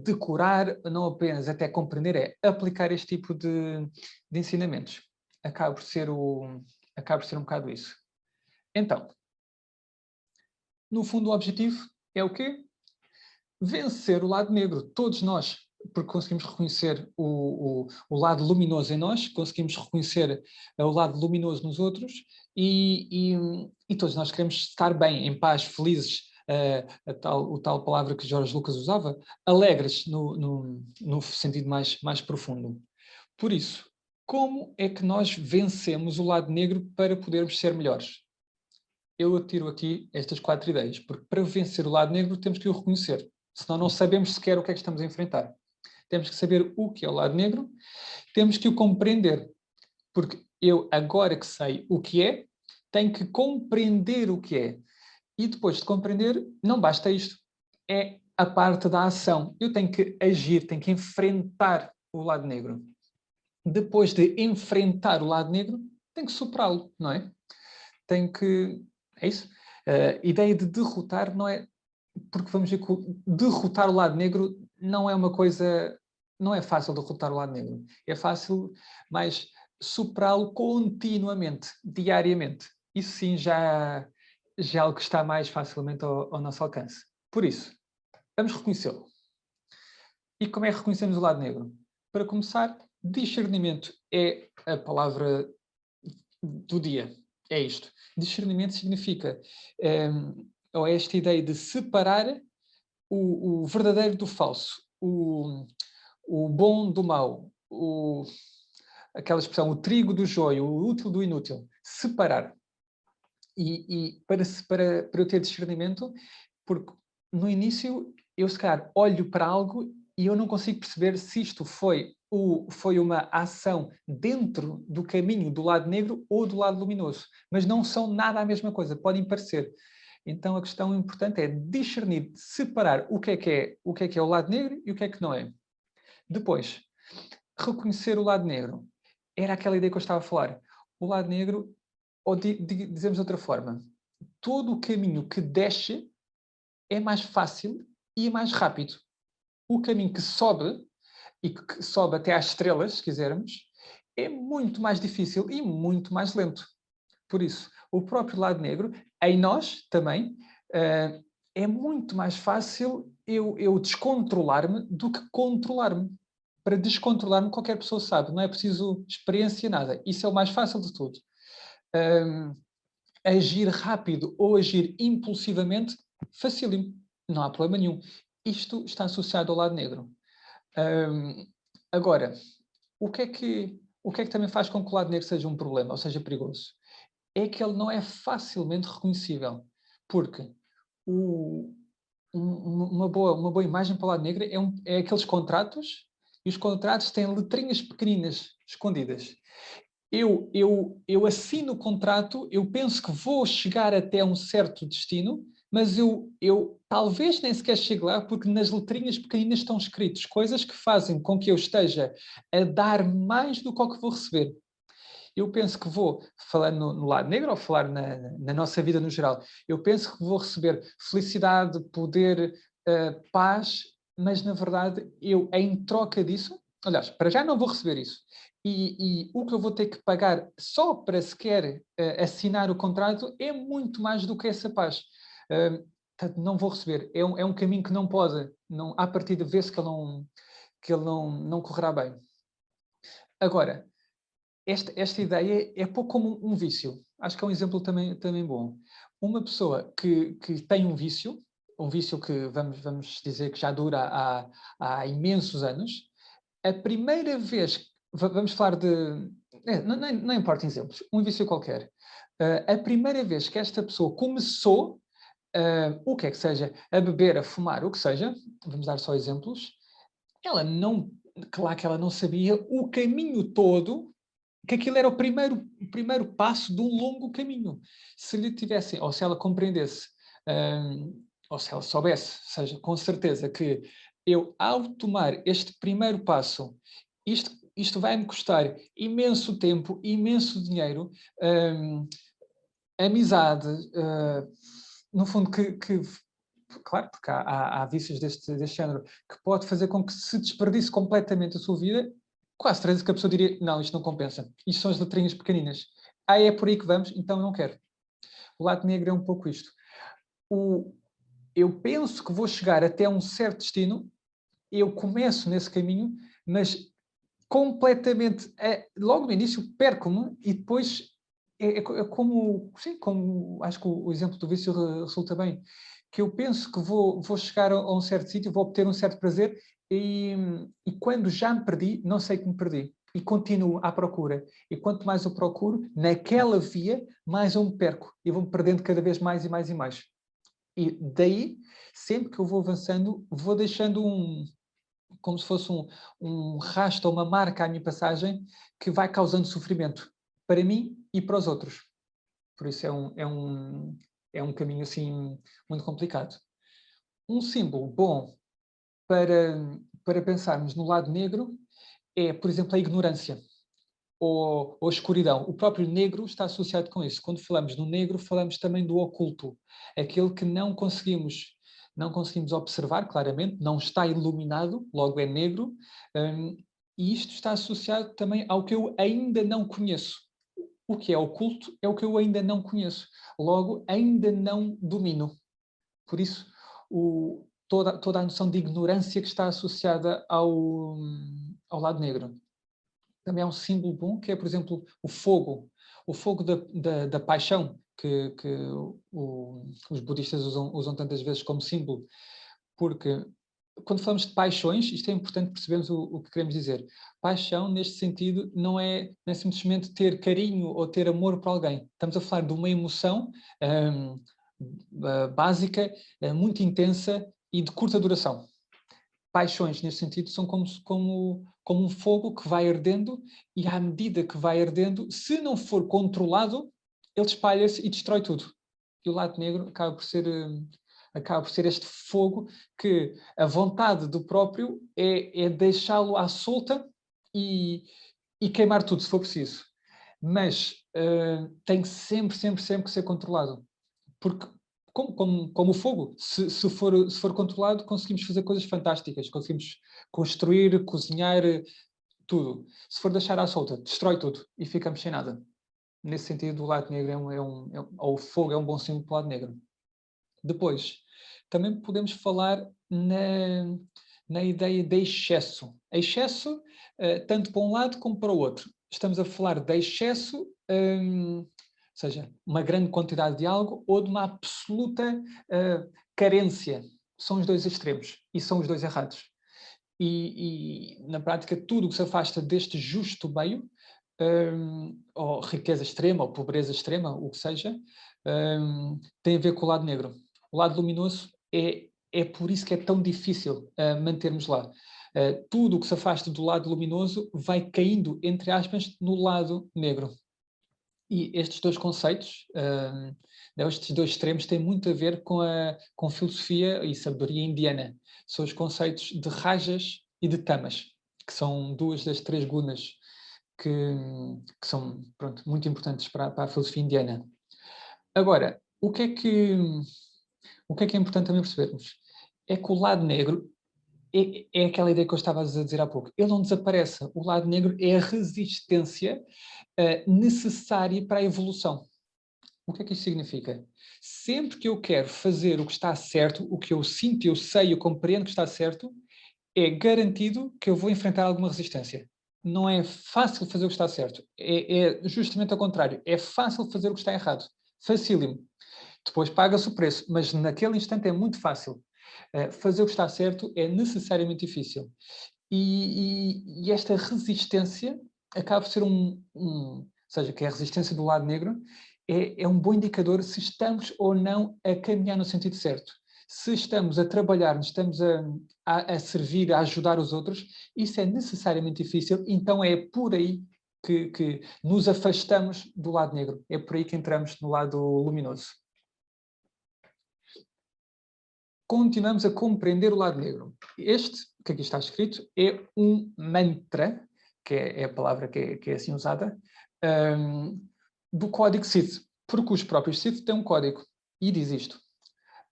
decorar, não apenas até compreender, é aplicar este tipo de ensinamentos. Acaba por ser um bocado isso. Então, no fundo o objetivo é o quê? Vencer o lado negro. Todos nós, porque conseguimos reconhecer o lado luminoso em nós, conseguimos reconhecer o lado luminoso nos outros e todos nós queremos estar bem, em paz, felizes, o tal palavra que Jorge Lucas usava, alegres no sentido mais profundo. Por isso, como é que nós vencemos o lado negro para podermos ser melhores? Eu atiro aqui estas 4 ideias, porque para vencer o lado negro temos que o reconhecer, senão não sabemos sequer o que é que estamos a enfrentar. Temos que saber o que é o lado negro, temos que o compreender, porque eu, agora que sei o que é, tenho que compreender o que é. E depois de compreender, não basta isto, é a parte da ação. Eu tenho que agir, tenho que enfrentar o lado negro. Depois de enfrentar o lado negro, tenho que superá-lo, não é? Tenho que... É isso? A ideia de derrotar não é... Porque vamos ver que derrotar o lado negro não é uma coisa... Não é fácil derrotar o lado negro. É fácil, mas superá-lo continuamente, diariamente. Isso sim já é algo que está mais facilmente ao nosso alcance. Por isso, vamos reconhecê-lo. E como é que reconhecemos o lado negro? Para começar, discernimento é a palavra do dia. É isto. Discernimento significa ou é esta ideia de separar o verdadeiro do falso, o bom do mau, aquela expressão, o trigo do joio, o útil do inútil. Separar. E para eu ter discernimento, porque no início eu se calhar olho para algo e eu não consigo perceber se isto foi uma ação dentro do caminho do lado negro ou do lado luminoso. Mas não são nada a mesma coisa, podem parecer. Então a questão importante é discernir, separar o que é o lado negro e o que é que não é. Depois, reconhecer o lado negro. Era aquela ideia que eu estava a falar. O lado negro, ou dizemos de outra forma, todo o caminho que desce é mais fácil e é mais rápido. O caminho que sobe, e que sobe até às estrelas, se quisermos, é muito mais difícil e muito mais lento. Por isso, o próprio lado negro, em nós também, é muito mais fácil eu descontrolar-me do que controlar-me. Para descontrolar-me, qualquer pessoa sabe, não é preciso experiência, nada. Isso é o mais fácil de tudo. Agir rápido ou agir impulsivamente, facílimo, não há problema nenhum. Isto está associado ao lado negro. Agora, o que é que também faz com que o lado negro seja um problema, ou seja, perigoso? É que ele não é facilmente reconhecível, porque uma boa imagem para o lado negro é aqueles contratos, e os contratos têm letrinhas pequeninas escondidas. Eu assino o contrato, eu penso que vou chegar até um certo destino, mas eu talvez nem sequer chegue lá, porque nas letrinhas pequeninas estão escritas coisas que fazem com que eu esteja a dar mais do que o que vou receber. Eu penso que vou, falando no lado negro, ou falar na nossa vida no geral, eu penso que vou receber felicidade, poder, paz, mas na verdade eu, em troca disso, aliás, para já não vou receber isso. E o que eu vou ter que pagar só para sequer assinar o contrato é muito mais do que essa paz. Portanto, não vou receber. É um caminho que não pode, não, à partida vê-se que ele não correrá bem. Agora, esta ideia é pouco como um vício. Acho que é um exemplo também bom. Uma pessoa que tem um vício que vamos dizer que já dura há imensos anos, a primeira vez, vamos falar de, não importa exemplos, um vício qualquer, a primeira vez que esta pessoa começou, o que é que seja, a beber, a fumar, o que seja, vamos dar só exemplos, ela não, claro que ela não sabia o caminho todo, que aquilo era o primeiro passo de um longo caminho. Se lhe tivessem, ou se ela compreendesse, ou se ela soubesse, seja, com certeza que eu, ao tomar este primeiro passo, isto vai me custar imenso tempo, imenso dinheiro, amizade, no fundo, claro, porque há vícios deste género, que pode fazer com que se desperdice completamente a sua vida, quase certeza que a pessoa diria, não, isto não compensa. Isto são as letrinhas pequeninas. É por aí que vamos, então não quero. O lado negro é um pouco isto. Eu penso que vou chegar até um certo destino, eu começo nesse caminho, mas completamente, logo no início, perco-me e depois como, sim, como acho que o exemplo do vício resulta bem, que eu penso que vou chegar a um certo sítio, vou obter um certo prazer e quando já me perdi, não sei que me perdi. E continuo à procura. E quanto mais eu procuro, naquela via, mais eu me perco. E vou-me perdendo cada vez mais e mais e mais. E daí, sempre que eu vou avançando, vou deixando como se fosse um rastro, uma marca à minha passagem, que vai causando sofrimento para mim e para os outros. Por isso é um caminho assim muito complicado. Um símbolo bom para pensarmos no lado negro é, por exemplo, a ignorância ou a escuridão. O próprio negro está associado com isso. Quando falamos no negro, falamos também do oculto, aquele que não conseguimos observar claramente, não está iluminado, logo é negro, e isto está associado também ao que eu ainda não conheço. O que é oculto é o que eu ainda não conheço, logo ainda não domino. Por isso, toda a noção de ignorância que está associada ao lado negro. Também há um símbolo bom, que é, por exemplo, o fogo da paixão, que os budistas usam tantas vezes como símbolo, porque quando falamos de paixões, isto é importante percebermos o que queremos dizer. Paixão, neste sentido, não é simplesmente ter carinho ou ter amor por alguém. Estamos a falar de uma emoção básica, muito intensa e de curta duração. Paixões, neste sentido, são como um fogo que vai ardendo e, à medida que vai ardendo, se não for controlado, ele espalha-se e destrói tudo. E o lado negro acaba por ser este fogo que a vontade do próprio é deixá-lo à solta e queimar tudo, se for preciso. Mas tem sempre, sempre, sempre que ser controlado. Porque, como o fogo, se for controlado, conseguimos fazer coisas fantásticas, conseguimos construir, cozinhar, tudo. Se for deixar à solta, destrói tudo e ficamos sem nada. Nesse sentido, o lado negro ou o fogo é um bom símbolo para o lado negro. Depois, também podemos falar na ideia de excesso. Excesso, tanto para um lado como para o outro. Estamos a falar de excesso, ou seja, uma grande quantidade de algo, ou de uma absoluta carência. São os dois extremos e são os dois errados. E na prática, tudo o que se afasta deste justo meio, ou riqueza extrema, ou pobreza extrema, o que seja, tem a ver com o lado negro. O lado luminoso é por isso que é tão difícil mantermos lá. Tudo o que se afasta do lado luminoso vai caindo, entre aspas, no lado negro. E estes dois conceitos, estes dois extremos, têm muito a ver com filosofia e sabedoria indiana. São os conceitos de rajas e de tamas, que são duas das três gunas que são, pronto, muito importantes para a filosofia indiana. Agora, o que é que é importante também percebermos? É que o lado negro é aquela ideia que eu estava a dizer há pouco. Ele não desaparece. O lado negro é a resistência necessária para a evolução. O que é que isto significa? Sempre que eu quero fazer o que está certo, o que eu sinto, eu sei, eu compreendo que está certo, é garantido que eu vou enfrentar alguma resistência. Não é fácil fazer o que está certo. É justamente ao contrário. É fácil fazer o que está errado. Facílimo. Depois paga-se o preço, mas naquele instante é muito fácil. Fazer o que está certo é necessariamente difícil. E esta resistência acaba por ser ou seja, que é a resistência do lado negro, é um bom indicador se estamos ou não a caminhar no sentido certo. Se estamos a trabalhar, estamos a servir, a ajudar os outros, isso é necessariamente difícil, então é por aí que nos afastamos do lado negro. É por aí que entramos no lado luminoso. Continuamos a compreender o lado negro. Este, que aqui está escrito, é um mantra, que é a palavra que é assim usada, do código Sith, porque os próprios Sith têm um código, e diz isto: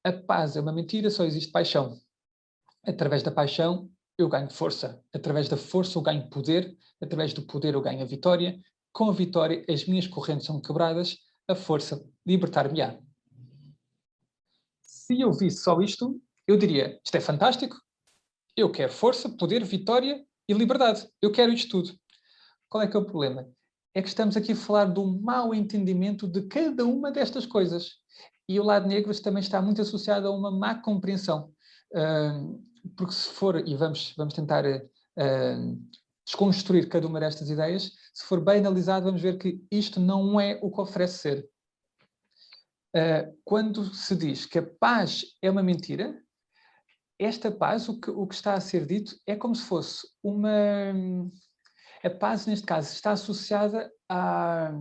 a paz é uma mentira, só existe paixão. Através da paixão eu ganho força, através da força eu ganho poder, através do poder eu ganho a vitória, com a vitória as minhas correntes são quebradas, a força libertar-me-á. Se eu visse só isto, eu diria, isto é fantástico, eu quero força, poder, vitória e liberdade. Eu quero isto tudo. Qual é que é o problema? É que estamos aqui a falar do mau entendimento de cada uma destas coisas. E o lado negro também está muito associado a uma má compreensão. Porque se for, e vamos tentar desconstruir cada uma destas ideias, se for bem analisado, vamos ver que isto não é o que oferece ser. Quando se diz que a paz é uma mentira, esta paz, o que está a ser dito, é como se fosse uma... A paz, neste caso, está associada à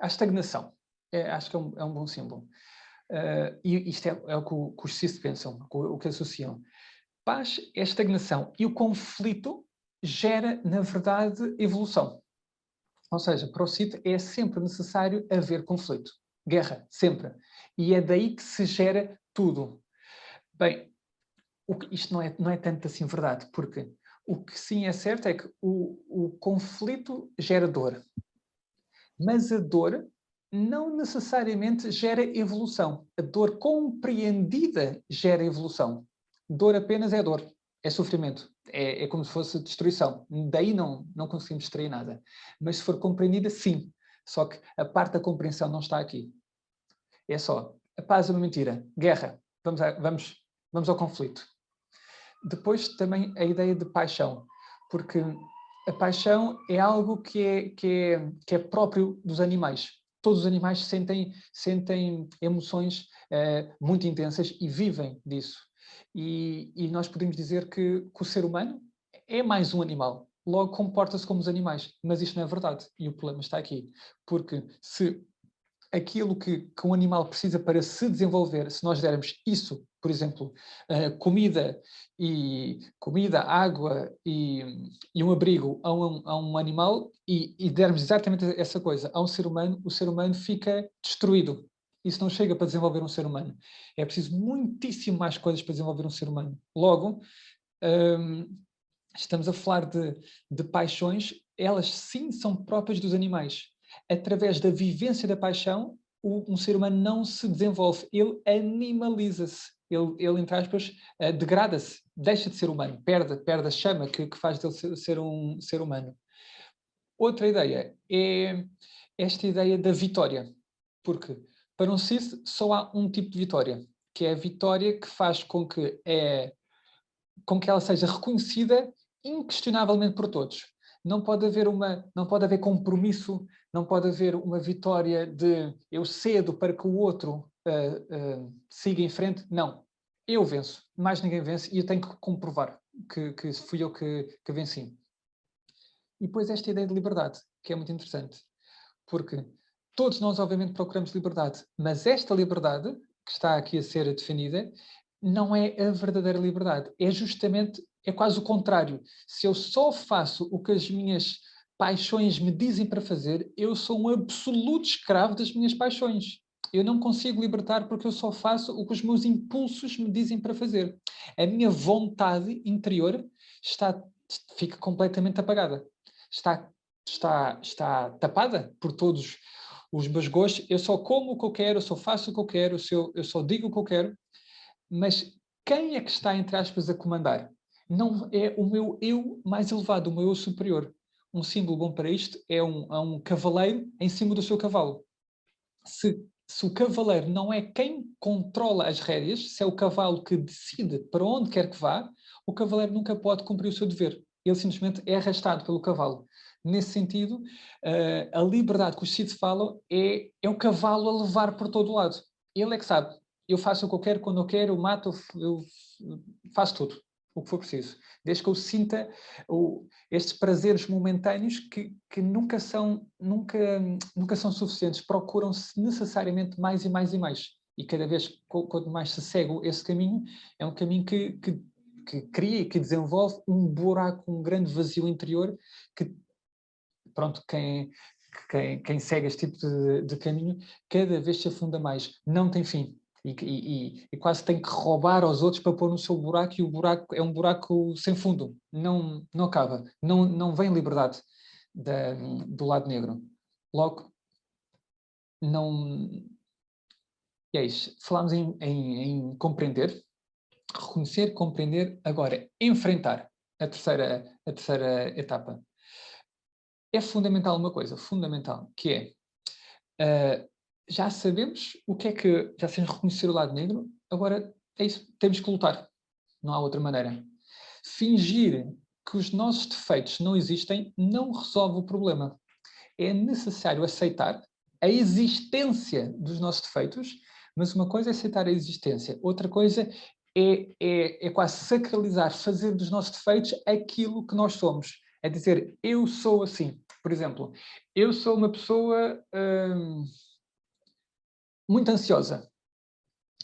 estagnação. Acho que é um bom símbolo. E isto é o que os Sith pensam, o que associam. Paz é estagnação. E o conflito gera, na verdade, evolução. Ou seja, para o Sith é sempre necessário haver conflito. Guerra, sempre. E é daí que se gera tudo. Bem, isto não é tanto assim verdade, porque o que sim é certo é que o conflito gera dor. Mas a dor não necessariamente gera evolução. A dor compreendida gera evolução. Dor apenas é dor, é sofrimento, é como se fosse destruição. Daí não conseguimos extrair nada. Mas se for compreendida, sim. Só que a parte da compreensão não está aqui. É só, a paz é uma mentira, guerra, vamos ao conflito. Depois também a ideia de paixão, porque a paixão é algo que é próprio dos animais. Todos os animais sentem emoções muito intensas e vivem disso. E nós podemos dizer que o ser humano é mais um animal. Logo comporta-se como os animais. Mas isto não é verdade. E o problema está aqui. Porque se aquilo que um animal precisa para se desenvolver, se nós dermos isso, por exemplo, comida, água e um abrigo a um animal e dermos exatamente essa coisa a um ser humano, o ser humano fica destruído. isso não chega para desenvolver um ser humano. É preciso muitíssimo mais coisas para desenvolver um ser humano. Logo, estamos a falar de paixões, elas sim são próprias dos animais. Através da vivência da paixão, um ser humano não se desenvolve, ele animaliza-se, ele entre aspas, degrada-se, deixa de ser humano, perde a chama que faz dele ser um ser humano. Outra ideia é esta ideia da vitória, porque para um Sith só há um tipo de vitória, que é a vitória que faz com que ela seja reconhecida inquestionavelmente por todos. Não pode haver compromisso, não pode haver uma vitória de eu cedo para que o outro siga em frente. Não. Eu venço. Mais ninguém vence e eu tenho que comprovar que fui eu que venci. E depois esta ideia de liberdade, que é muito interessante. Porque todos nós, obviamente, procuramos liberdade, mas esta liberdade, que está aqui a ser definida, não é a verdadeira liberdade. É quase o contrário. Se eu só faço o que as minhas paixões me dizem para fazer, eu sou um absoluto escravo das minhas paixões. Eu não consigo libertar porque eu só faço o que os meus impulsos me dizem para fazer. A minha vontade interior fica completamente apagada. Está tapada por todos os meus gostos. Eu só como o que eu quero, eu só faço o que eu quero, eu só digo o que eu quero. Mas quem é que está, entre aspas, a comandar? Não é o meu eu mais elevado, o meu eu superior. Um símbolo bom para isto é um cavaleiro em cima do seu cavalo. Se o cavaleiro não é quem controla as rédeas, se é o cavalo que decide para onde quer que vá, o cavaleiro nunca pode cumprir o seu dever. Ele simplesmente é arrastado pelo cavalo. Nesse sentido, a liberdade que os Sith falam é o cavalo a levar por todo o lado. Ele é que sabe. Eu faço o que eu quero, quando eu quero, eu mato, eu faço tudo o que for preciso. Desde que eu sinta estes prazeres momentâneos que nunca são suficientes. Procuram-se necessariamente mais e mais e mais. E cada vez, quanto mais se segue esse caminho, é um caminho que cria e que desenvolve um buraco, um grande vazio interior que, pronto, quem segue este tipo de caminho, cada vez se afunda mais. Não tem fim. E quase tem que roubar aos outros para pôr no seu buraco, e o buraco é um buraco sem fundo. Não acaba. Não vem liberdade do lado negro. Logo, não... E é isso. Falámos em compreender, reconhecer, compreender, agora enfrentar a terceira etapa. É fundamental uma coisa, fundamental, que é, já sabemos o que é que, já sabemos reconhecer o lado negro, agora é isso, temos que lutar, não há outra maneira. Fingir que os nossos defeitos não existem não resolve o problema. É necessário aceitar a existência dos nossos defeitos, mas uma coisa é aceitar a existência, outra coisa é quase sacralizar, fazer dos nossos defeitos aquilo que nós somos. É dizer, eu sou assim. Por exemplo, eu sou uma pessoa muito ansiosa.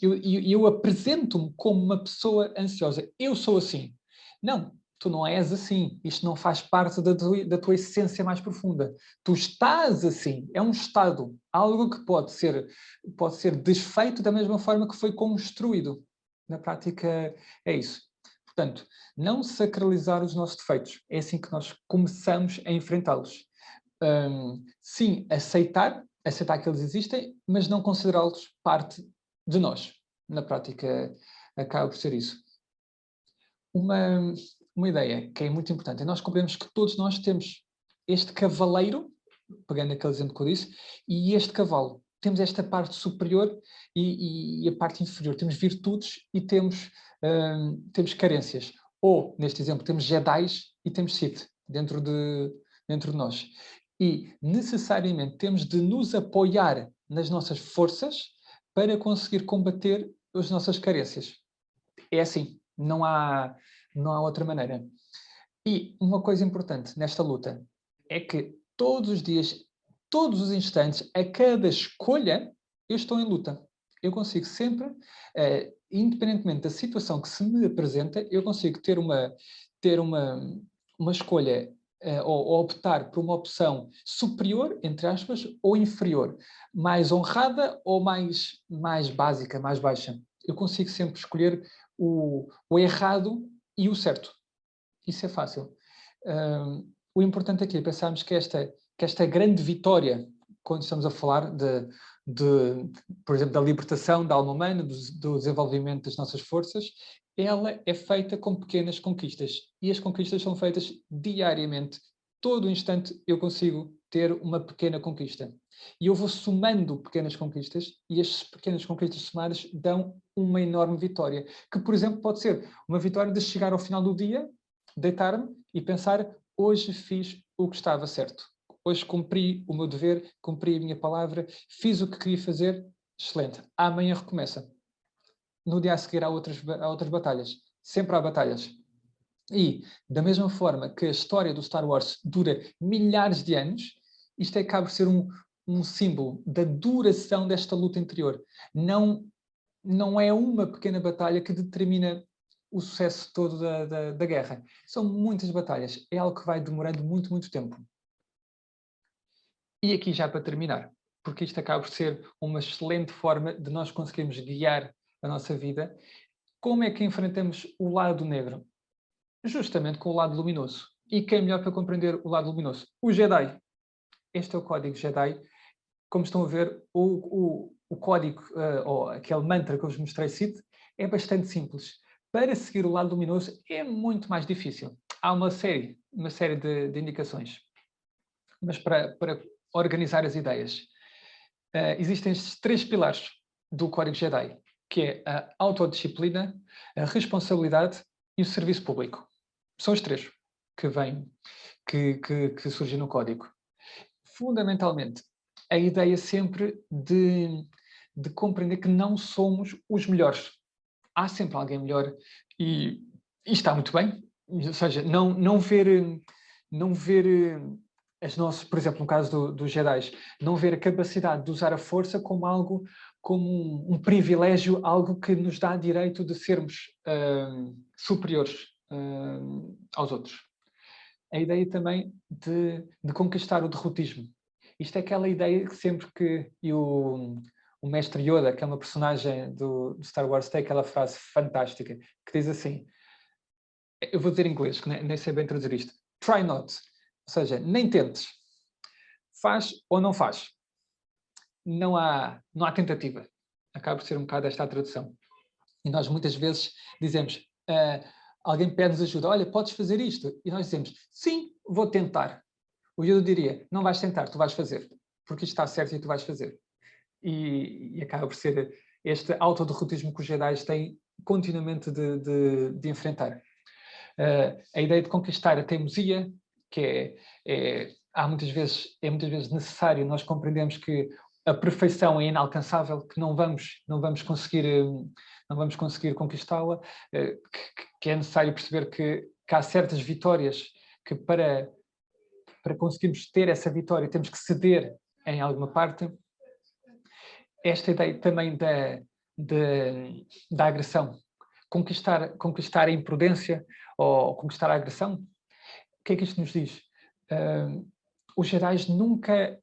Eu apresento-me como uma pessoa ansiosa. Eu sou assim. Não, tu não és assim. Isto não faz parte da tua essência mais profunda. Tu estás assim. É um estado. Algo que pode ser desfeito da mesma forma que foi construído. Na prática, é isso. Portanto, não sacralizar os nossos defeitos. É assim que nós começamos a enfrentá-los. Sim, aceitar que eles existem, mas não considerá-los parte de nós. Na prática, acaba por ser isso. Uma ideia que é muito importante é nós compreendemos que todos nós temos este cavaleiro, pegando aquele exemplo que eu disse, e este cavalo. Temos esta parte superior e a parte inferior. Temos virtudes e temos carências. Ou, neste exemplo, temos Jedis e temos Sith dentro de nós. E, necessariamente, temos de nos apoiar nas nossas forças para conseguir combater as nossas carências. É assim, não há outra maneira. E uma coisa importante nesta luta é que todos os dias, todos os instantes, a cada escolha, eu estou em luta. Eu consigo sempre, independentemente da situação que se me apresenta, eu consigo ter uma escolha ou optar por uma opção superior, entre aspas, ou inferior, mais honrada ou mais básica, mais baixa. Eu consigo sempre escolher o errado e o certo. Isso é fácil. O importante aqui é pensarmos que esta grande vitória, quando estamos a falar por exemplo, da libertação da alma humana, do desenvolvimento das nossas forças, ela é feita com pequenas conquistas. E as conquistas são feitas diariamente. Todo o instante eu consigo ter uma pequena conquista. E eu vou somando pequenas conquistas, e as pequenas conquistas somadas dão uma enorme vitória. Que, por exemplo, pode ser uma vitória de chegar ao final do dia, deitar-me e pensar: hoje fiz o que estava certo. Hoje cumpri o meu dever, cumpri a minha palavra, fiz o que queria fazer, excelente. Amanhã recomeça. No dia a seguir há outras batalhas. Sempre há batalhas. E, da mesma forma que a história do Star Wars dura milhares de anos, isto acaba por ser um símbolo da duração desta luta interior. Não é uma pequena batalha que determina o sucesso todo da guerra. São muitas batalhas. É algo que vai demorando muito, muito tempo. E aqui já para terminar, porque isto acaba por ser uma excelente forma de nós conseguirmos guiar a nossa vida. Como é que enfrentamos o lado negro? Justamente com o lado luminoso. E quem é melhor para compreender o lado luminoso? O Jedi. Este é o código Jedi. Como estão a ver, o código, ou aquele mantra que eu vos mostrei, Sith, é bastante simples. Para seguir o lado luminoso é muito mais difícil. Há uma série de indicações. Mas para organizar as ideias, existem estes 3 pilares do Código Jedi, que é a autodisciplina, a responsabilidade e o serviço público. São os 3 que vêm, que surgem no Código. Fundamentalmente, a ideia sempre de compreender que não somos os melhores. Há sempre alguém melhor e está muito bem. Ou seja, não ver as nossas, por exemplo, no caso dos Jedi, não ver a capacidade de usar a força como algo, como um privilégio, algo que nos dá direito de sermos superiores aos outros. A ideia também de conquistar o derrotismo. Isto é aquela ideia que sempre que o mestre Yoda, que é uma personagem do Star Wars, tem aquela frase fantástica, que diz assim, eu vou dizer em inglês, que nem sei bem traduzir isto, try not, ou seja, nem tentes, faz ou não faz. Não há tentativa. Acaba por ser um bocado esta a tradução. E nós muitas vezes dizemos, alguém pede-nos ajuda, olha, podes fazer isto? E nós dizemos, sim, vou tentar. O Yoda diria, não vais tentar, tu vais fazer, porque isto está certo e tu vais fazer. E acaba por ser este autoderrotismo que os Jedi têm continuamente de enfrentar. A ideia de conquistar a teimosia, que é muitas vezes necessário nós compreendermos que a perfeição é inalcançável, que não vamos conseguir conquistá-la, que é necessário perceber que há certas vitórias que para conseguirmos ter essa vitória temos que ceder em alguma parte. Esta ideia também da agressão, conquistar a imprudência ou conquistar a agressão. O que é que isto nos diz? Os Jedi nunca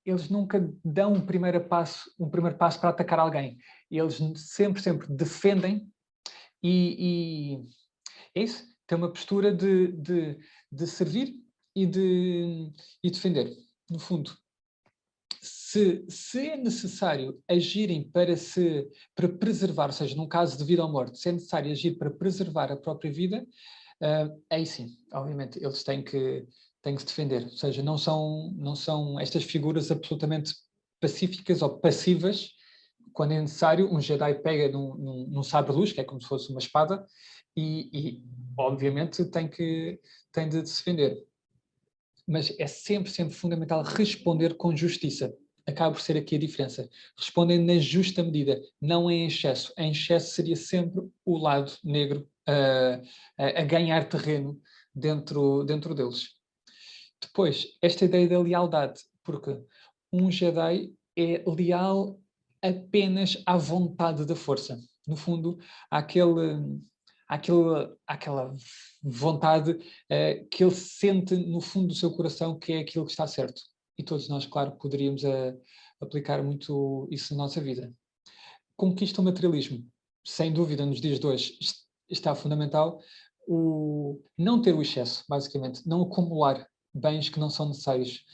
dão um primeiro passo para atacar alguém. Eles sempre defendem e é isso. Tem uma postura de servir e de defender, no fundo. Se é necessário agirem para preservar, ou seja, num caso de vida ou morte, se é necessário agir para preservar a própria vida, aí sim, obviamente, eles têm que se defender. Ou seja, não são estas figuras absolutamente pacíficas ou passivas. Quando é necessário, um Jedi pega num sabre-luz, que é como se fosse uma espada, e obviamente tem de se defender. Mas é sempre fundamental responder com justiça. Acaba por ser aqui a diferença. Respondem na justa medida, não em excesso. Em excesso seria sempre o lado negro a ganhar terreno dentro deles. Depois, esta ideia da lealdade, porque um Jedi é leal apenas à vontade da força. No fundo, há aquele aquela vontade que ele sente no fundo do seu coração que é aquilo que está certo. E todos nós, claro, poderíamos aplicar muito isso na nossa vida. Conquista o materialismo. Sem dúvida, nos dias de hoje está fundamental não ter o excesso, basicamente. Não acumular bens que não são necessários.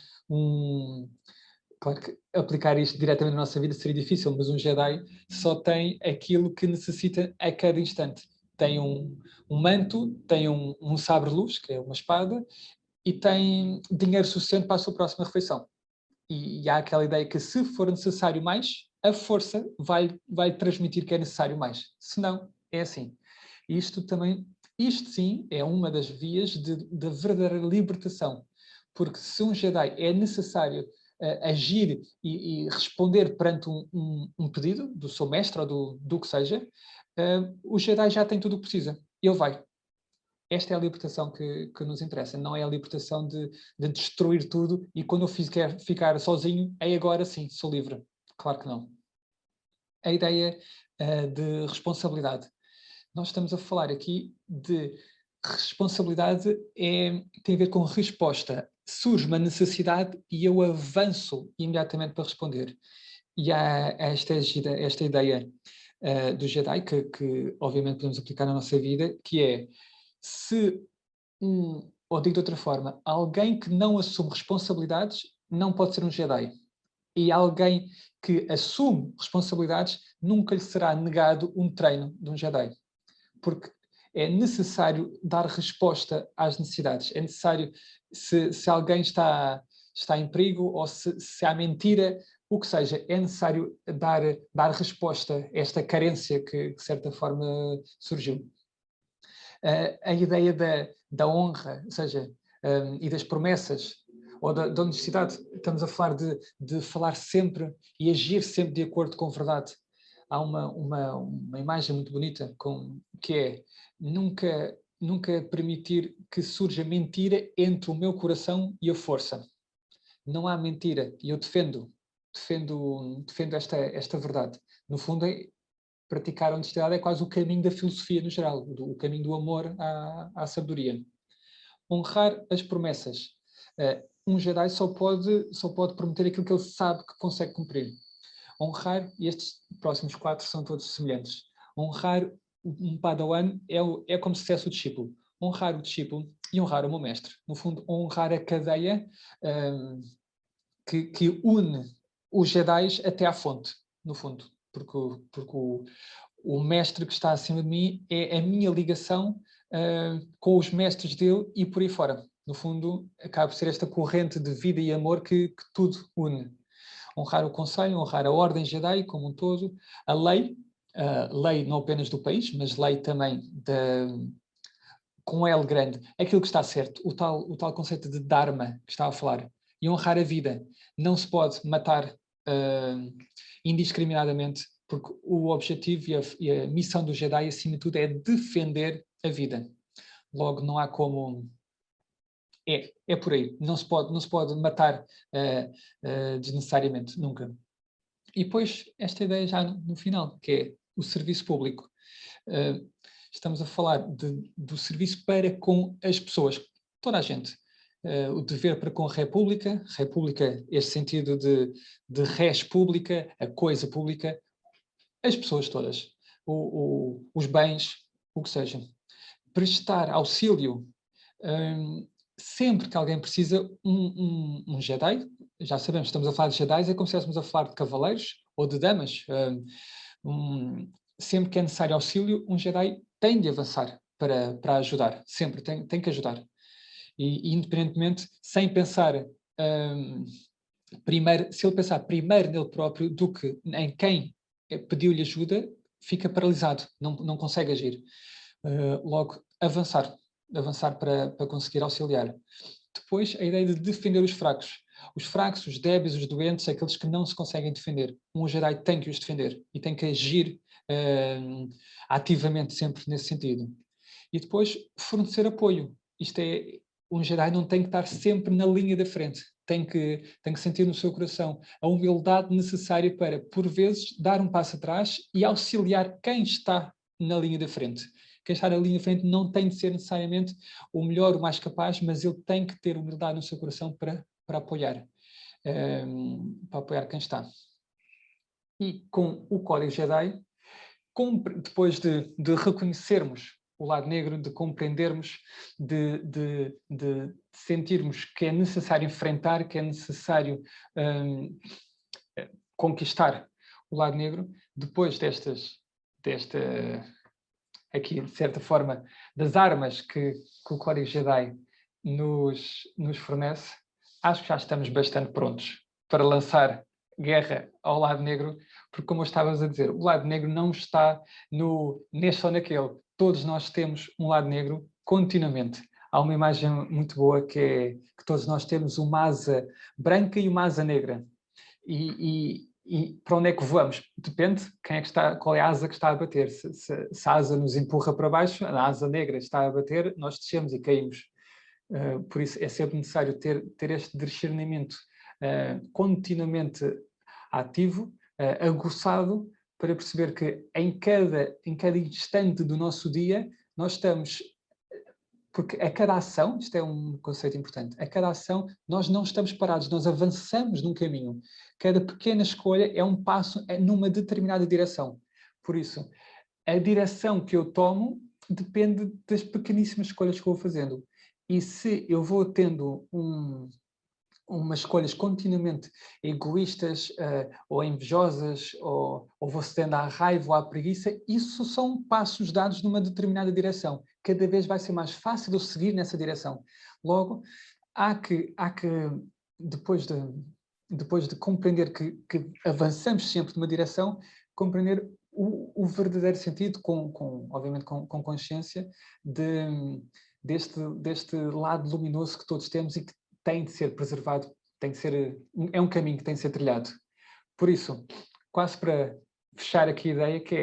Claro que aplicar isto diretamente na nossa vida seria difícil, mas um Jedi só tem aquilo que necessita a cada instante. Tem um manto, tem um sabre-luz, que é uma espada, e tem dinheiro suficiente para a sua próxima refeição. E há aquela ideia que se for necessário mais, a força vai transmitir que é necessário mais. Se não, é assim. Isto sim, é uma das vias da verdadeira libertação. Porque se um Jedi é necessário agir e responder perante um pedido do seu mestre ou do que seja, o Jedi já tem tudo o que precisa. Ele vai. Esta é a libertação que nos interessa, não é a libertação de destruir tudo e quando eu quero ficar sozinho, aí agora sim, sou livre. Claro que não. A ideia de responsabilidade. Nós estamos a falar aqui de responsabilidade, tem a ver com resposta. Surge uma necessidade e eu avanço imediatamente para responder. E há esta ideia do Jedi, que obviamente podemos aplicar na nossa vida, que é, ou digo de outra forma, alguém que não assume responsabilidades não pode ser um Jedi. E alguém que assume responsabilidades nunca lhe será negado um treino de um Jedi. Porque é necessário dar resposta às necessidades. É necessário, se alguém está em perigo ou se há mentira, o que seja, é necessário dar resposta a esta carência que de certa forma surgiu. A ideia da honra, ou seja, e das promessas, ou da honestidade, estamos a falar de falar sempre e agir sempre de acordo com a verdade. Há uma imagem muito bonita que é nunca permitir que surja mentira entre o meu coração e a força. Não há mentira, e eu defendo esta verdade. No fundo, praticar a honestidade é quase o caminho da filosofia no geral, o caminho do amor à sabedoria. Honrar as promessas. Um Jedi só pode prometer aquilo que ele sabe que consegue cumprir. Honrar, e estes próximos 4 são todos semelhantes. Honrar um Padawan é como se fosse o discípulo. Honrar o discípulo e honrar o meu mestre. No fundo, honrar a cadeia que une os Jedi até à fonte, no fundo. Porque o mestre que está acima de mim é a minha ligação com os mestres dele e por aí fora. No fundo, acaba por ser esta corrente de vida e amor que tudo une. Honrar o conselho, honrar a ordem Jedi como um todo, a lei não apenas do país, mas lei também com L grande, aquilo que está certo, o tal conceito de Dharma que estava a falar, e honrar a vida. Não se pode matar indiscriminadamente, porque o objetivo e a missão do Jedi, acima de tudo, é defender a vida. Logo, não há como... É por aí. Não se pode matar desnecessariamente, nunca. E depois, esta ideia já no final, que é o serviço público. Estamos a falar do serviço para com as pessoas, toda a gente. O dever para com a República, este sentido de res pública, a coisa pública, as pessoas todas, os bens, o que seja. Prestar auxílio, sempre que alguém precisa, um Jedi, já sabemos, estamos a falar de Jedi, é como se estivéssemos a falar de cavaleiros ou de damas. Sempre que é necessário auxílio, um Jedi tem de avançar para ajudar, sempre tem que ajudar. E independentemente, sem pensar primeiro, se ele pensar primeiro nele próprio do que em quem pediu-lhe ajuda, fica paralisado, não consegue agir. Logo, avançar para conseguir auxiliar. Depois, a ideia de defender os fracos, os débeis, os doentes, aqueles que não se conseguem defender. Um Jedi tem que os defender e tem que agir ativamente sempre nesse sentido. E depois, fornecer apoio. Um Jedi não tem que estar sempre na linha da frente. Tem que sentir no seu coração a humildade necessária para, por vezes, dar um passo atrás e auxiliar quem está na linha da frente. quem está ali na frente não tem de ser necessariamente o melhor, o mais capaz, mas ele tem que ter humildade no seu coração para apoiar, quem está. E com o Código Jedi, depois de reconhecermos o lado negro, de compreendermos, de sentirmos que é necessário enfrentar, que é necessário conquistar o lado negro, depois aqui, de certa forma, das armas que o Código Jedi nos fornece, acho que já estamos bastante prontos para lançar guerra ao lado negro, porque, como eu estava a dizer, o lado negro não está neste ou naquele. Todos nós temos um lado negro continuamente. Há uma imagem muito boa que é que todos nós temos uma asa branca e uma asa negra. E para onde é que voamos? Depende qual é a asa que está a bater. Se a asa nos empurra para baixo, a asa negra está a bater, nós descemos e caímos. Por isso é sempre necessário ter este discernimento continuamente ativo, aguçado, para perceber que em cada instante do nosso dia nós estamos... Porque a cada ação, isto é um conceito importante, a cada ação nós não estamos parados, nós avançamos num caminho. Cada pequena escolha é um passo numa determinada direção. Por isso, a direção que eu tomo depende das pequeníssimas escolhas que eu vou fazendo. E se eu vou tendo umas escolhas continuamente egoístas ou invejosas, ou vou cedendo à raiva ou à preguiça, isso são passos dados numa determinada direção. Cada vez vai ser mais fácil eu seguir nessa direção. Logo, há que depois de compreender que avançamos sempre numa direção, compreender o verdadeiro sentido, obviamente com consciência, deste lado luminoso que todos temos e que tem de ser preservado, é um caminho que tem de ser trilhado. Por isso, quase para fechar aqui a ideia, que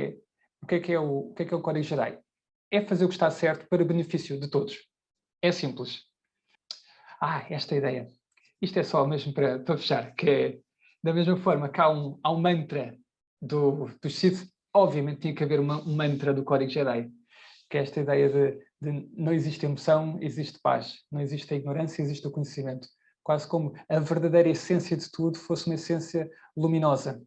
é o que é o Código Jedi? É fazer o que está certo para benefício de todos. É simples. Esta ideia. Isto é só mesmo para fechar, que é da mesma forma que há um mantra do Sith, obviamente tinha que haver um mantra do Código Jedi, que é esta ideia de não existe emoção, existe paz. Não existe a ignorância, existe o conhecimento. Quase como a verdadeira essência de tudo fosse uma essência luminosa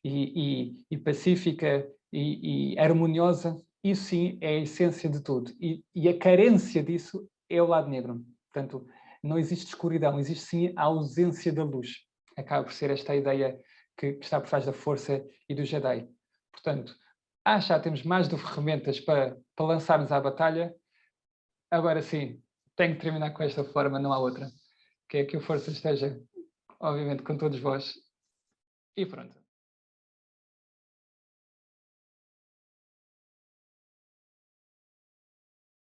e pacífica e harmoniosa. Isso sim é a essência de tudo. E a carência disso é o lado negro. Portanto, não existe escuridão, existe sim a ausência da luz. Acaba por ser esta a ideia que está por trás da força e do Jedi. Portanto, já temos mais de ferramentas para lançarmos à batalha. Agora sim, tenho que terminar com esta forma, não há outra. Que é que a força esteja, obviamente, com todos vós. E pronto.